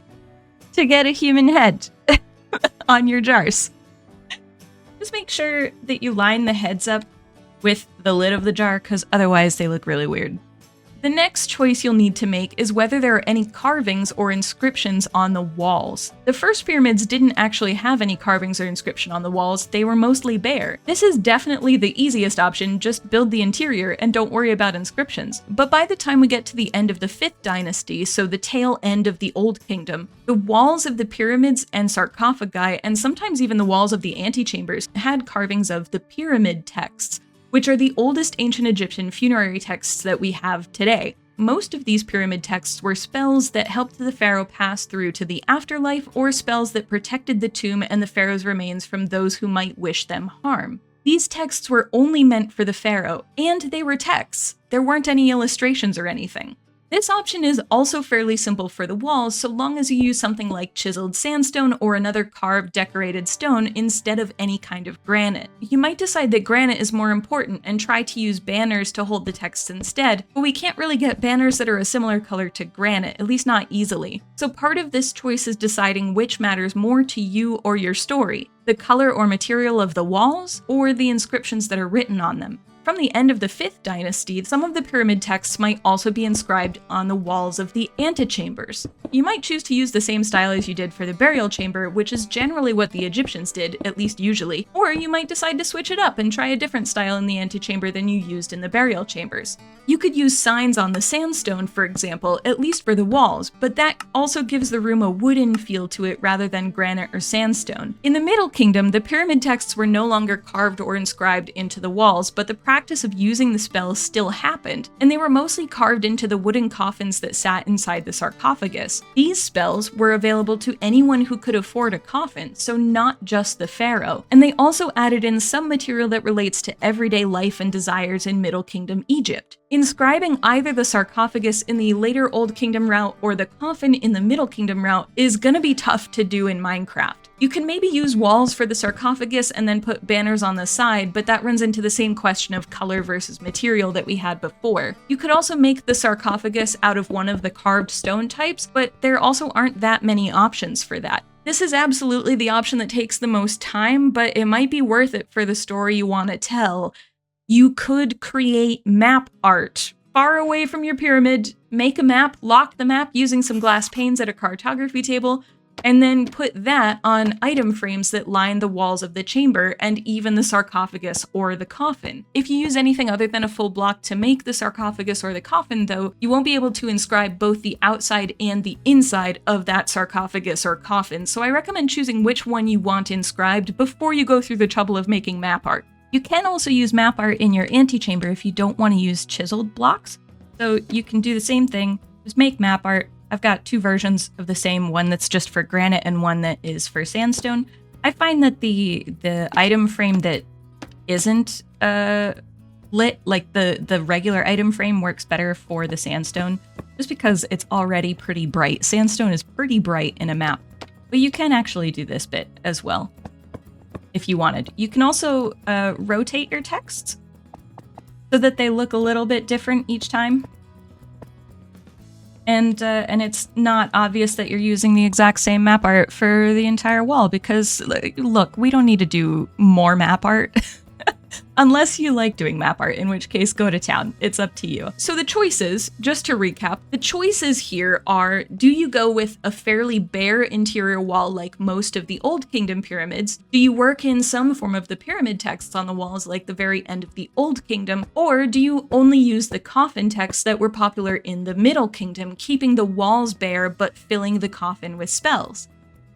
to get a human head on your jars. Just make sure that you line the heads up with the lid of the jar, because otherwise they look really weird. The next choice you'll need to make is whether there are any carvings or inscriptions on the walls. The first pyramids didn't actually have any carvings or inscription on the walls, they were mostly bare. This is definitely the easiest option, just build the interior and don't worry about inscriptions. But by the time we get to the end of the 5th dynasty, so the tail end of the Old Kingdom, the walls of the pyramids and sarcophagi, and sometimes even the walls of the antechambers, had carvings of the pyramid texts, which are the oldest ancient Egyptian funerary texts that we have today. Most of these pyramid texts were spells that helped the pharaoh pass through to the afterlife, or spells that protected the tomb and the pharaoh's remains from those who might wish them harm. These texts were only meant for the pharaoh, and they were texts. There weren't any illustrations or anything. This option is also fairly simple for the walls, so long as you use something like chiseled sandstone or another carved decorated stone instead of any kind of granite. You might decide that granite is more important and try to use banners to hold the text instead, but we can't really get banners that are a similar color to granite, at least not easily. So part of this choice is deciding which matters more to you or your story, the color or material of the walls, or the inscriptions that are written on them. From the end of the 5th dynasty, some of the pyramid texts might also be inscribed on the walls of the antechambers. You might choose to use the same style as you did for the burial chamber, which is generally what the Egyptians did, at least usually, or you might decide to switch it up and try a different style in the antechamber than you used in the burial chambers. You could use signs on the sandstone, for example, at least for the walls, but that also gives the room a wooden feel to it rather than granite or sandstone. In the Middle Kingdom, the pyramid texts were no longer carved or inscribed into the walls, but the practice of using the spells still happened, and they were mostly carved into the wooden coffins that sat inside the sarcophagus. These spells were available to anyone who could afford a coffin, so not just the pharaoh, and they also added in some material that relates to everyday life and desires in Middle Kingdom Egypt. Inscribing either the sarcophagus in the later Old Kingdom route or the coffin in the Middle Kingdom route is gonna be tough to do in Minecraft. You can maybe use walls for the sarcophagus and then put banners on the side, but that runs into the same question of color versus material that we had before. You could also make the sarcophagus out of one of the carved stone types, but there also aren't that many options for that. This is absolutely the option that takes the most time, but it might be worth it for the story you want to tell. You could create map art far away from your pyramid, make a map, lock the map using some glass panes at a cartography table, and then put that on item frames that line the walls of the chamber and even the sarcophagus or the coffin. If you use anything other than a full block to make the sarcophagus or the coffin, though, you won't be able to inscribe both the outside and the inside of that sarcophagus or coffin, so I recommend choosing which one you want inscribed before you go through the trouble of making map art. You can also use map art in your antechamber if you don't want to use chiseled blocks. So you can do the same thing, just make map art. I've got 2 versions of the same, one that's just for granite and one that is for sandstone. I find that the item frame that isn't lit, like the regular item frame, works better for the sandstone, just because it's already pretty bright. Sandstone is pretty bright in a map, but you can actually do this bit as well if you wanted. You can also rotate your texts so that they look a little bit different each time. And it's not obvious that you're using the exact same map art for the entire wall, because look, we don't need to do more map art. Unless you like doing map art, in which case go to town. It's up to you. So the choices, just to recap, the choices here are, do you go with a fairly bare interior wall like most of the Old Kingdom pyramids? Do you work in some form of the pyramid texts on the walls like the very end of the Old Kingdom? Or do you only use the coffin texts that were popular in the Middle Kingdom, keeping the walls bare but filling the coffin with spells?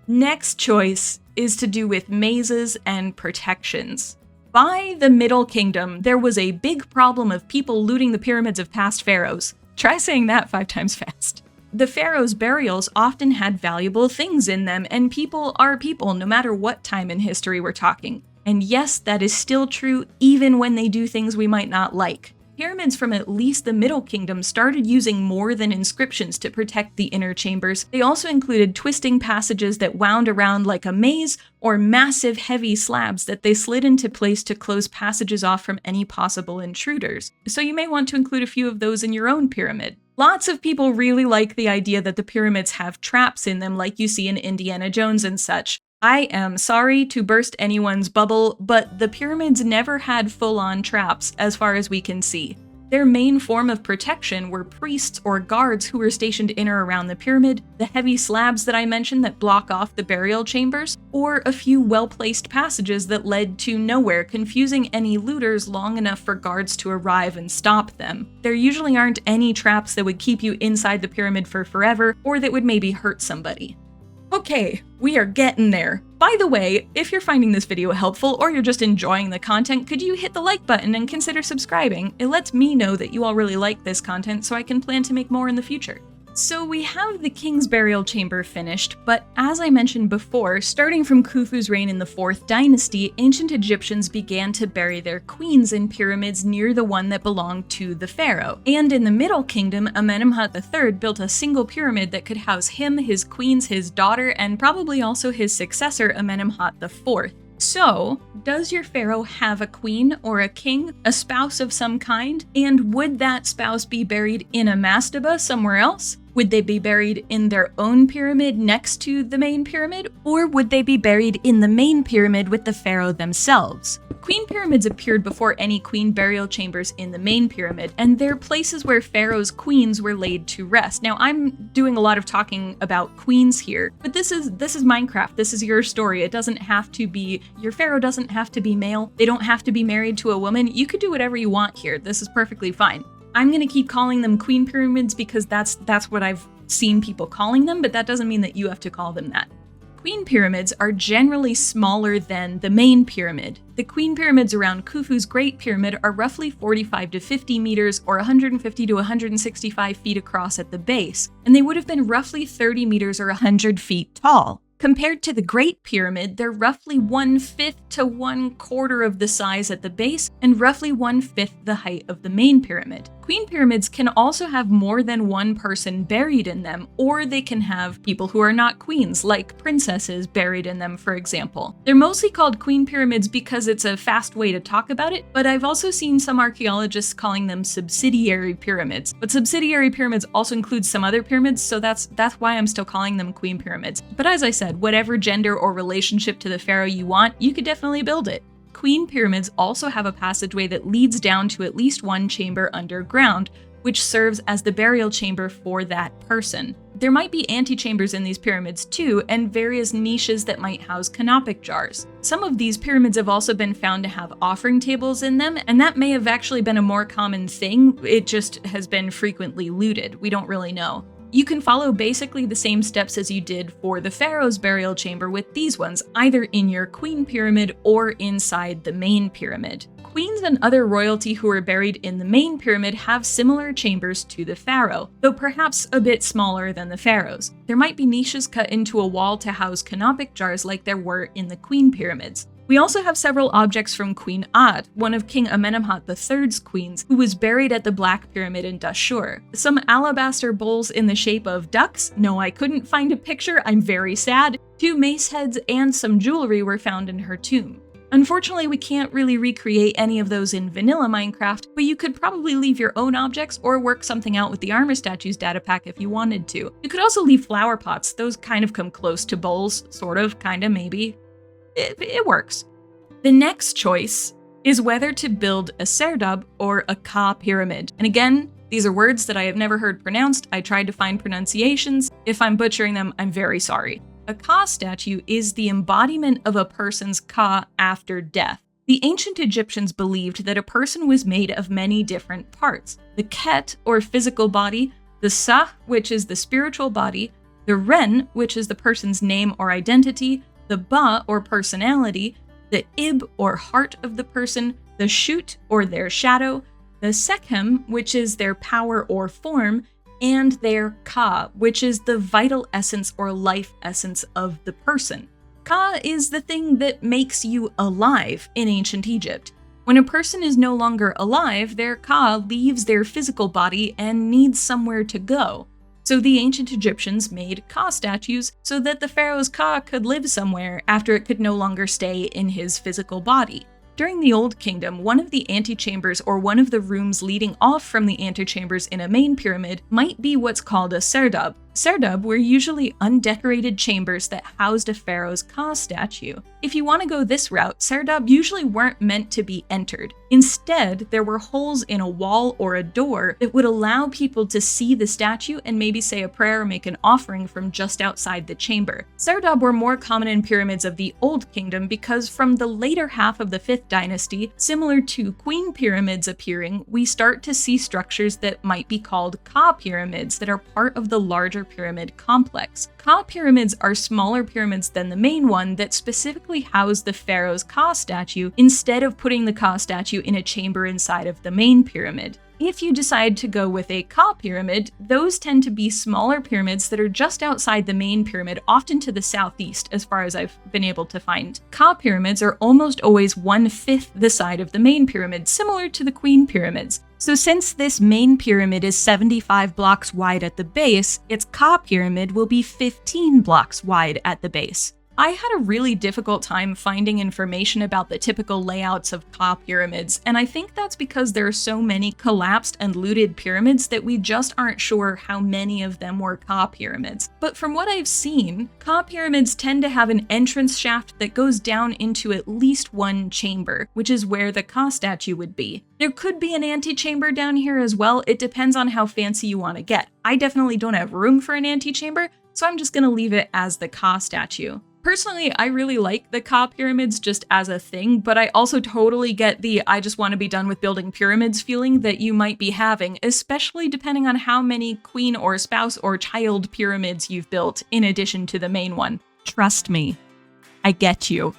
Next choice is to do with mazes and protections. By the Middle Kingdom, there was a big problem of people looting the pyramids of past pharaohs. Try saying that 5 times fast. The pharaohs' burials often had valuable things in them, and people are people no matter what time in history we're talking. And yes, that is still true even when they do things we might not like. Pyramids from at least the Middle Kingdom started using more than inscriptions to protect the inner chambers. They also included twisting passages that wound around like a maze, or massive heavy slabs that they slid into place to close passages off from any possible intruders. So you may want to include a few of those in your own pyramid. Lots of people really like the idea that the pyramids have traps in them like you see in Indiana Jones and such. I am sorry to burst anyone's bubble, but the pyramids never had full-on traps as far as we can see. Their main form of protection were priests or guards who were stationed in or around the pyramid, the heavy slabs that I mentioned that block off the burial chambers, or a few well-placed passages that led to nowhere, confusing any looters long enough for guards to arrive and stop them. There usually aren't any traps that would keep you inside the pyramid for forever, or that would maybe hurt somebody. Okay, we are getting there. By the way, if you're finding this video helpful or you're just enjoying the content, could you hit the like button and consider subscribing? It lets me know that you all really like this content so I can plan to make more in the future. So we have the king's burial chamber finished, but as I mentioned before, starting from Khufu's reign in the 4th dynasty, ancient Egyptians began to bury their queens in pyramids near the one that belonged to the pharaoh. And in the Middle Kingdom, Amenemhat III built a single pyramid that could house him, his queens, his daughter, and probably also his successor, Amenemhat IV. So, does your pharaoh have a queen or a king, a spouse of some kind? And would that spouse be buried in a mastaba somewhere else? Would they be buried in their own pyramid next to the main pyramid? Or would they be buried in the main pyramid with the pharaoh themselves? Queen pyramids appeared before any queen burial chambers in the main pyramid, and they're places where pharaoh's queens were laid to rest. Now, I'm doing a lot of talking about queens here, but this is Minecraft. This is your story. It doesn't have to be, your pharaoh doesn't have to be male. They don't have to be married to a woman. You could do whatever you want here. This is perfectly fine. I'm going to keep calling them queen pyramids because that's what I've seen people calling them, but that doesn't mean that you have to call them that. Queen pyramids are generally smaller than the main pyramid. The queen pyramids around Khufu's Great Pyramid are roughly 45 to 50 meters or 150 to 165 feet across at the base, and they would have been roughly 30 meters or 100 feet tall. Compared to the Great Pyramid, they're roughly 1/5 to 1/4 of the size at the base and roughly 1/5 the height of the main pyramid. Queen pyramids can also have more than one person buried in them, or they can have people who are not queens, like princesses, buried in them, for example. They're mostly called queen pyramids because it's a fast way to talk about it, but I've also seen some archaeologists calling them subsidiary pyramids. But subsidiary pyramids also include some other pyramids, so that's why I'm still calling them queen pyramids. But as I said, whatever gender or relationship to the pharaoh you want, you could definitely build it. Queen pyramids also have a passageway that leads down to at least one chamber underground, which serves as the burial chamber for that person. There might be antechambers in these pyramids too, and various niches that might house canopic jars. Some of these pyramids have also been found to have offering tables in them, and that may have actually been a more common thing. It just has been frequently looted. We don't really know. You can follow basically the same steps as you did for the pharaoh's burial chamber with these ones, either in your queen pyramid or inside the main pyramid. Queens and other royalty who are buried in the main pyramid have similar chambers to the pharaoh, though perhaps a bit smaller than the pharaoh's. There might be niches cut into a wall to house canopic jars like there were in the queen pyramids. We also have several objects from Queen Ad, one of King Amenemhat III's queens, who was buried at the Black Pyramid in Dashur. Some alabaster bowls in the shape of ducks. No, I couldn't find a picture, I'm very sad. 2 mace heads and some jewelry were found in her tomb. Unfortunately, we can't really recreate any of those in vanilla Minecraft, but you could probably leave your own objects or work something out with the armor statues data pack if you wanted to. You could also leave flower pots. Those kind of come close to bowls, sort of, kinda, maybe. It works. The next choice is whether to build a Serdab or a Ka pyramid. And again, these are words that I have never heard pronounced. I tried to find pronunciations. If I'm butchering them, I'm very sorry. A Ka statue is the embodiment of a person's Ka after death. The ancient Egyptians believed that a person was made of many different parts. The Ket, or physical body, the Sah, which is the spiritual body, the Ren, which is the person's name or identity, the Ba, or personality, the Ib, or heart of the person, the Shut, or their shadow, the Sekhem, which is their power or form, and their Ka, which is the vital essence or life essence of the person. Ka is the thing that makes you alive in ancient Egypt. When a person is no longer alive, their Ka leaves their physical body and needs somewhere to go. So the ancient Egyptians made Ka statues so that the pharaoh's Ka could live somewhere after it could no longer stay in his physical body. During the Old Kingdom, one of the antechambers or one of the rooms leading off from the antechambers in a main pyramid might be what's called a Serdab. Serdab were usually undecorated chambers that housed a pharaoh's Ka statue. If you want to go this route, Serdab usually weren't meant to be entered. Instead, there were holes in a wall or a door that would allow people to see the statue and maybe say a prayer or make an offering from just outside the chamber. Serdab were more common in pyramids of the Old Kingdom because from the later half of the 5th dynasty, similar to queen pyramids appearing, we start to see structures that might be called Ka pyramids that are part of the larger pyramid complex. Ka pyramids are smaller pyramids than the main one that specifically house the pharaoh's Ka statue instead of putting the Ka statue in a chamber inside of the main pyramid. If you decide to go with a Ka pyramid, those tend to be smaller pyramids that are just outside the main pyramid, often to the southeast, as far as I've been able to find. Ka pyramids are almost always 1/5 the side of the main pyramid, similar to the Queen pyramids. So since this main pyramid is 75 blocks wide at the base, its Ka pyramid will be 15 blocks wide at the base. I had a really difficult time finding information about the typical layouts of Ka pyramids, and I think that's because there are so many collapsed and looted pyramids that we just aren't sure how many of them were Ka pyramids. But from what I've seen, Ka pyramids tend to have an entrance shaft that goes down into at least one chamber, which is where the Ka statue would be. There could be an antechamber down here as well. It depends on how fancy you want to get. I definitely don't have room for an antechamber, so I'm just going to leave it as the Ka statue. Personally, I really like the Ka pyramids just as a thing, but I also totally get the I just want to be done with building pyramids feeling that you might be having, especially depending on how many queen or spouse or child pyramids you've built in addition to the main one. Trust me, I get you.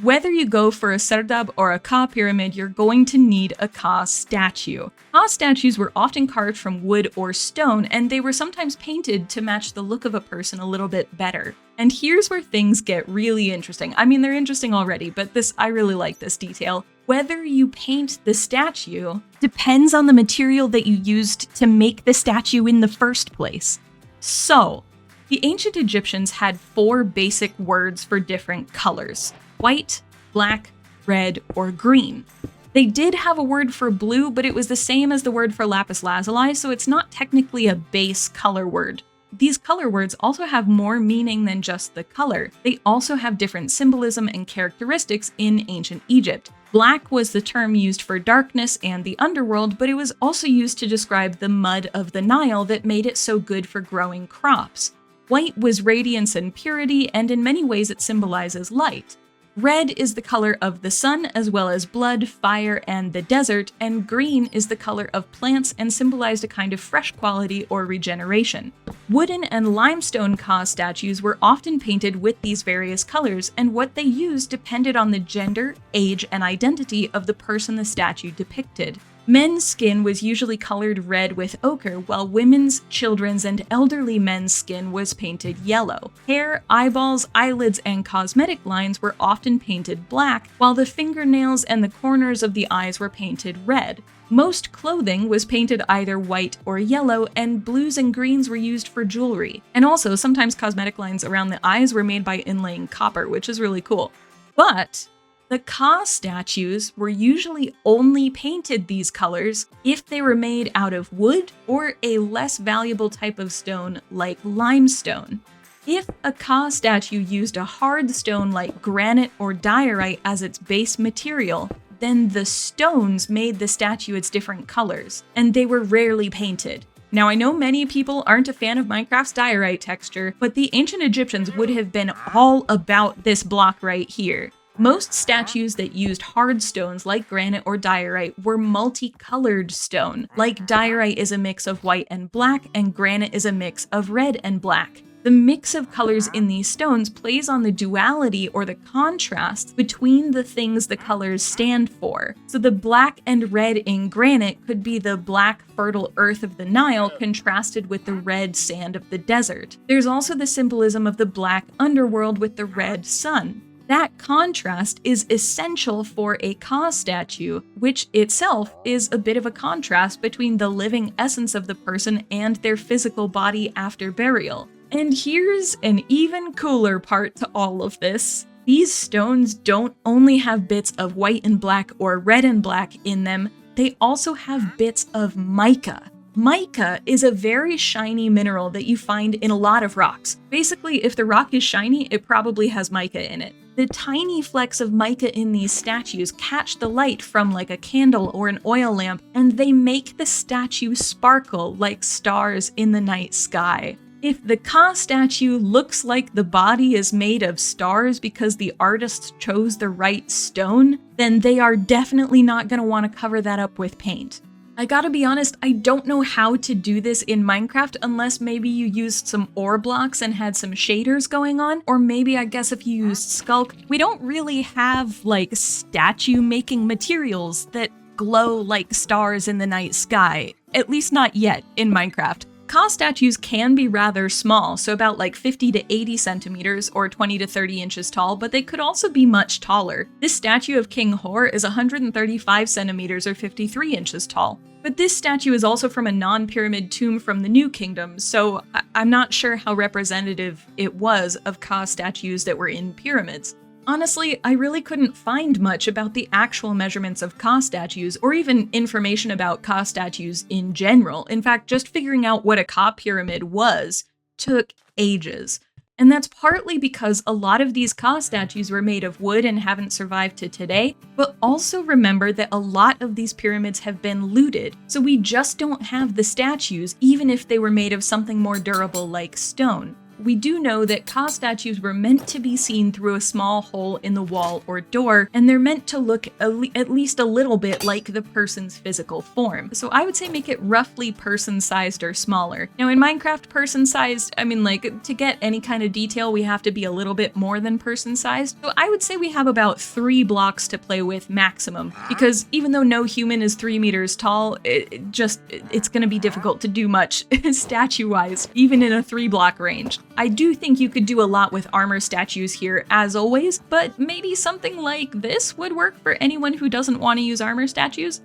Whether you go for a Serdab or a Ka pyramid, you're going to need a Ka statue. Ka statues were often carved from wood or stone, and they were sometimes painted to match the look of a person a little bit better. And here's where things get really interesting. I mean, they're interesting already, but I really like this detail. Whether you paint the statue depends on the material that you used to make the statue in the first place. So, the ancient Egyptians had 4 basic words for different colors: white, black, red, or green. They did have a word for blue, but it was the same as the word for lapis lazuli, so it's not technically a base color word. These color words also have more meaning than just the color. They also have different symbolism and characteristics in ancient Egypt. Black was the term used for darkness and the underworld, but it was also used to describe the mud of the Nile that made it so good for growing crops. White was radiance and purity, and in many ways it symbolizes light. Red is the color of the sun, as well as blood, fire, and the desert, and green is the color of plants and symbolized a kind of fresh quality or regeneration. Wooden and limestone Ka statues were often painted with these various colors, and what they used depended on the gender, age, and identity of the person the statue depicted. Men's skin was usually colored red with ochre, while women's, children's, and elderly men's skin was painted yellow. Hair, eyeballs, eyelids, and cosmetic lines were often painted black, while the fingernails and the corners of the eyes were painted red. Most clothing was painted either white or yellow, and blues and greens were used for jewelry. And also, sometimes cosmetic lines around the eyes were made by inlaying copper, which is really cool. But the Ka statues were usually only painted these colors if they were made out of wood or a less valuable type of stone like limestone. If a Ka statue used a hard stone like granite or diorite as its base material, then the stones made the statue its different colors, and they were rarely painted. Now, I know many people aren't a fan of Minecraft's diorite texture, but the ancient Egyptians would have been all about this block right here. Most statues that used hard stones like granite or diorite were multicolored stone, like diorite is a mix of white and black, and granite is a mix of red and black. The mix of colors in these stones plays on the duality or the contrast between the things the colors stand for. So the black and red in granite could be the black fertile earth of the Nile contrasted with the red sand of the desert. There's also the symbolism of the black underworld with the red sun. That contrast is essential for a Ka statue, which itself is a bit of a contrast between the living essence of the person and their physical body after burial. And here's an even cooler part to all of this. These stones don't only have bits of white and black or red and black in them, they also have bits of mica. Mica is a very shiny mineral that you find in a lot of rocks. Basically, if the rock is shiny, it probably has mica in it. The tiny flecks of mica in these statues catch the light from like a candle or an oil lamp, and they make the statue sparkle like stars in the night sky. If the Ka statue looks like the body is made of stars because the artist chose the right stone, then they are definitely not going to want to cover that up with paint. I gotta be honest, I don't know how to do this in Minecraft unless maybe you used some ore blocks and had some shaders going on, or maybe I guess if you used Sculk. We don't really have like statue making materials that glow like stars in the night sky, at least not yet in Minecraft. Ka statues can be rather small, so about like 50 to 80 centimeters or 20 to 30 inches tall, but they could also be much taller. This statue of King Hor is 135 centimeters or 53 inches tall. But this statue is also from a non-pyramid tomb from the New Kingdom, so I'm not sure how representative it was of Ka statues that were in pyramids. Honestly, I really couldn't find much about the actual measurements of Ka statues, or even information about Ka statues in general. In fact, just figuring out what a Ka pyramid was took ages. And that's partly because a lot of these Ka statues were made of wood and haven't survived to today, but also remember that a lot of these pyramids have been looted, so we just don't have the statues even if they were made of something more durable like stone. We do know that Ka statues were meant to be seen through a small hole in the wall or door, and they're meant to look at least a little bit like the person's physical form. So I would say make it roughly person-sized or smaller. Now in Minecraft, person-sized, I mean, like, to get any kind of detail, we have to be a little bit more than person-sized. So I would say we have about 3 blocks to play with maximum, because even though no human is 3 meters tall, it's gonna be difficult to do much statue-wise, even in a 3-block range. I do think you could do a lot with armor statues here, as always, but maybe something like this would work for anyone who doesn't want to use armor statues?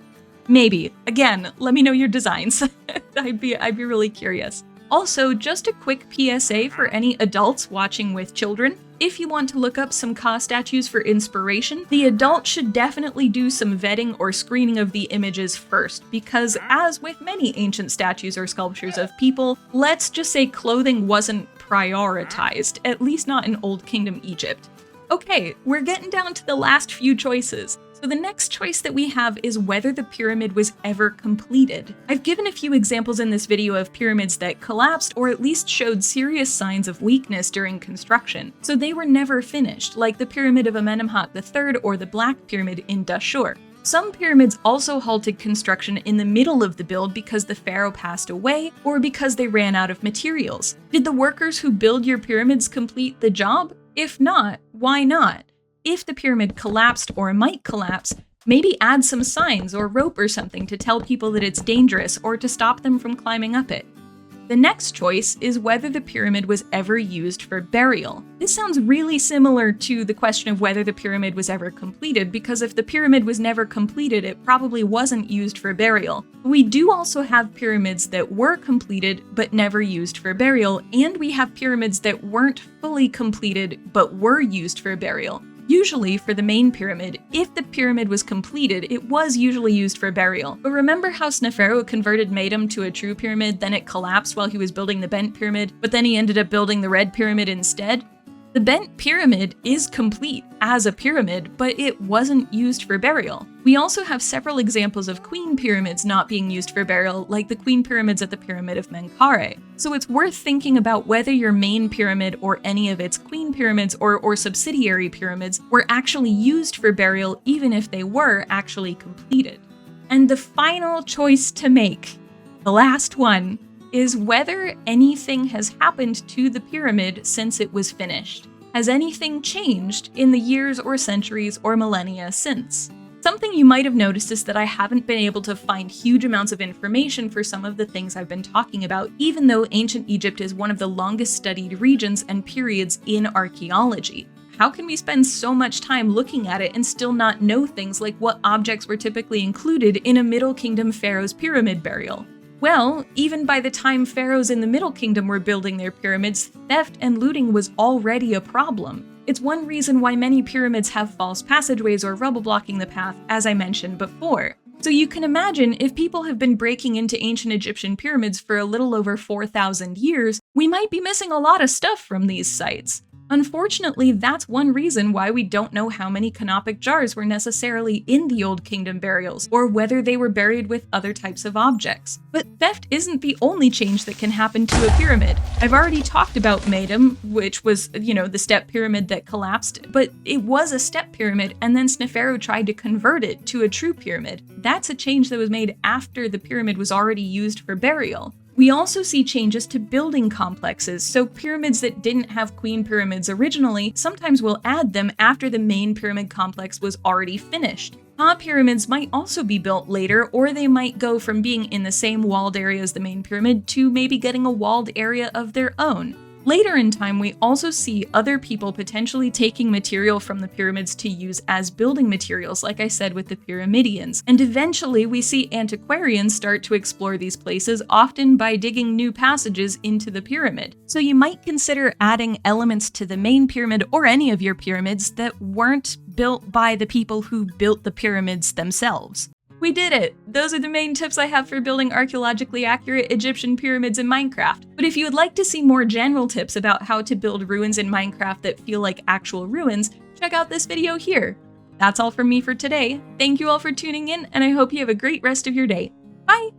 Maybe. Again, let me know your designs. I'd be really curious. Also, just a quick PSA for any adults watching with children. If you want to look up some Ka statues for inspiration, the adult should definitely do some vetting or screening of the images first, because as with many ancient statues or sculptures of people, let's just say clothing wasn't prioritized, at least not in Old Kingdom Egypt. Okay, we're getting down to the last few choices. So the next choice that we have is whether the pyramid was ever completed. I've given a few examples in this video of pyramids that collapsed or at least showed serious signs of weakness during construction, so they were never finished, like the Pyramid of Amenemhat III or the Black Pyramid in Dashur. Some pyramids also halted construction in the middle of the build because the pharaoh passed away or because they ran out of materials. Did the workers who build your pyramids complete the job? If not, why not? If the pyramid collapsed or might collapse, maybe add some signs or rope or something to tell people that it's dangerous or to stop them from climbing up it. The next choice is whether the pyramid was ever used for burial. This sounds really similar to the question of whether the pyramid was ever completed, because if the pyramid was never completed, it probably wasn't used for burial. We do also have pyramids that were completed but never used for burial, and we have pyramids that weren't fully completed but were used for burial. Usually, for the main pyramid, if the pyramid was completed, it was usually used for burial. But remember how Pharaoh converted Medum to a true pyramid, then it collapsed while he was building the bent pyramid, but then he ended up building the red pyramid instead? The bent pyramid is complete as a pyramid, but it wasn't used for burial. We also have several examples of queen pyramids not being used for burial, like the queen pyramids at the Pyramid of Menkaure. So it's worth thinking about whether your main pyramid or any of its queen pyramids or subsidiary pyramids were actually used for burial, even if they were actually completed. And the final choice to make, the last one, is whether anything has happened to the pyramid since it was finished. Has anything changed in the years or centuries or millennia since? Something you might have noticed is that I haven't been able to find huge amounts of information for some of the things I've been talking about, even though ancient Egypt is one of the longest studied regions and periods in archaeology. How can we spend so much time looking at it and still not know things like what objects were typically included in a Middle Kingdom pharaoh's pyramid burial? Well, even by the time pharaohs in the Middle Kingdom were building their pyramids, theft and looting was already a problem. It's one reason why many pyramids have false passageways or rubble blocking the path, as I mentioned before. So you can imagine if people have been breaking into ancient Egyptian pyramids for a little over 4,000 years, we might be missing a lot of stuff from these sites. Unfortunately, that's one reason why we don't know how many canopic jars were necessarily in the Old Kingdom burials, or whether they were buried with other types of objects. But theft isn't the only change that can happen to a pyramid. I've already talked about Medum, which was, the step pyramid that collapsed, but it was a step pyramid, and then Pharaoh tried to convert it to a true pyramid. That's a change that was made after the pyramid was already used for burial. We also see changes to building complexes, so pyramids that didn't have queen pyramids originally sometimes will add them after the main pyramid complex was already finished. Top pyramids might also be built later, or they might go from being in the same walled area as the main pyramid to maybe getting a walled area of their own. Later in time, we also see other people potentially taking material from the pyramids to use as building materials, like I said with the pyramidions. And eventually, we see antiquarians start to explore these places, often by digging new passages into the pyramid. So you might consider adding elements to the main pyramid or any of your pyramids that weren't built by the people who built the pyramids themselves. We did it! Those are the main tips I have for building archaeologically accurate Egyptian pyramids in Minecraft. But if you would like to see more general tips about how to build ruins in Minecraft that feel like actual ruins, check out this video here. That's all from me for today. Thank you all for tuning in, and I hope you have a great rest of your day. Bye!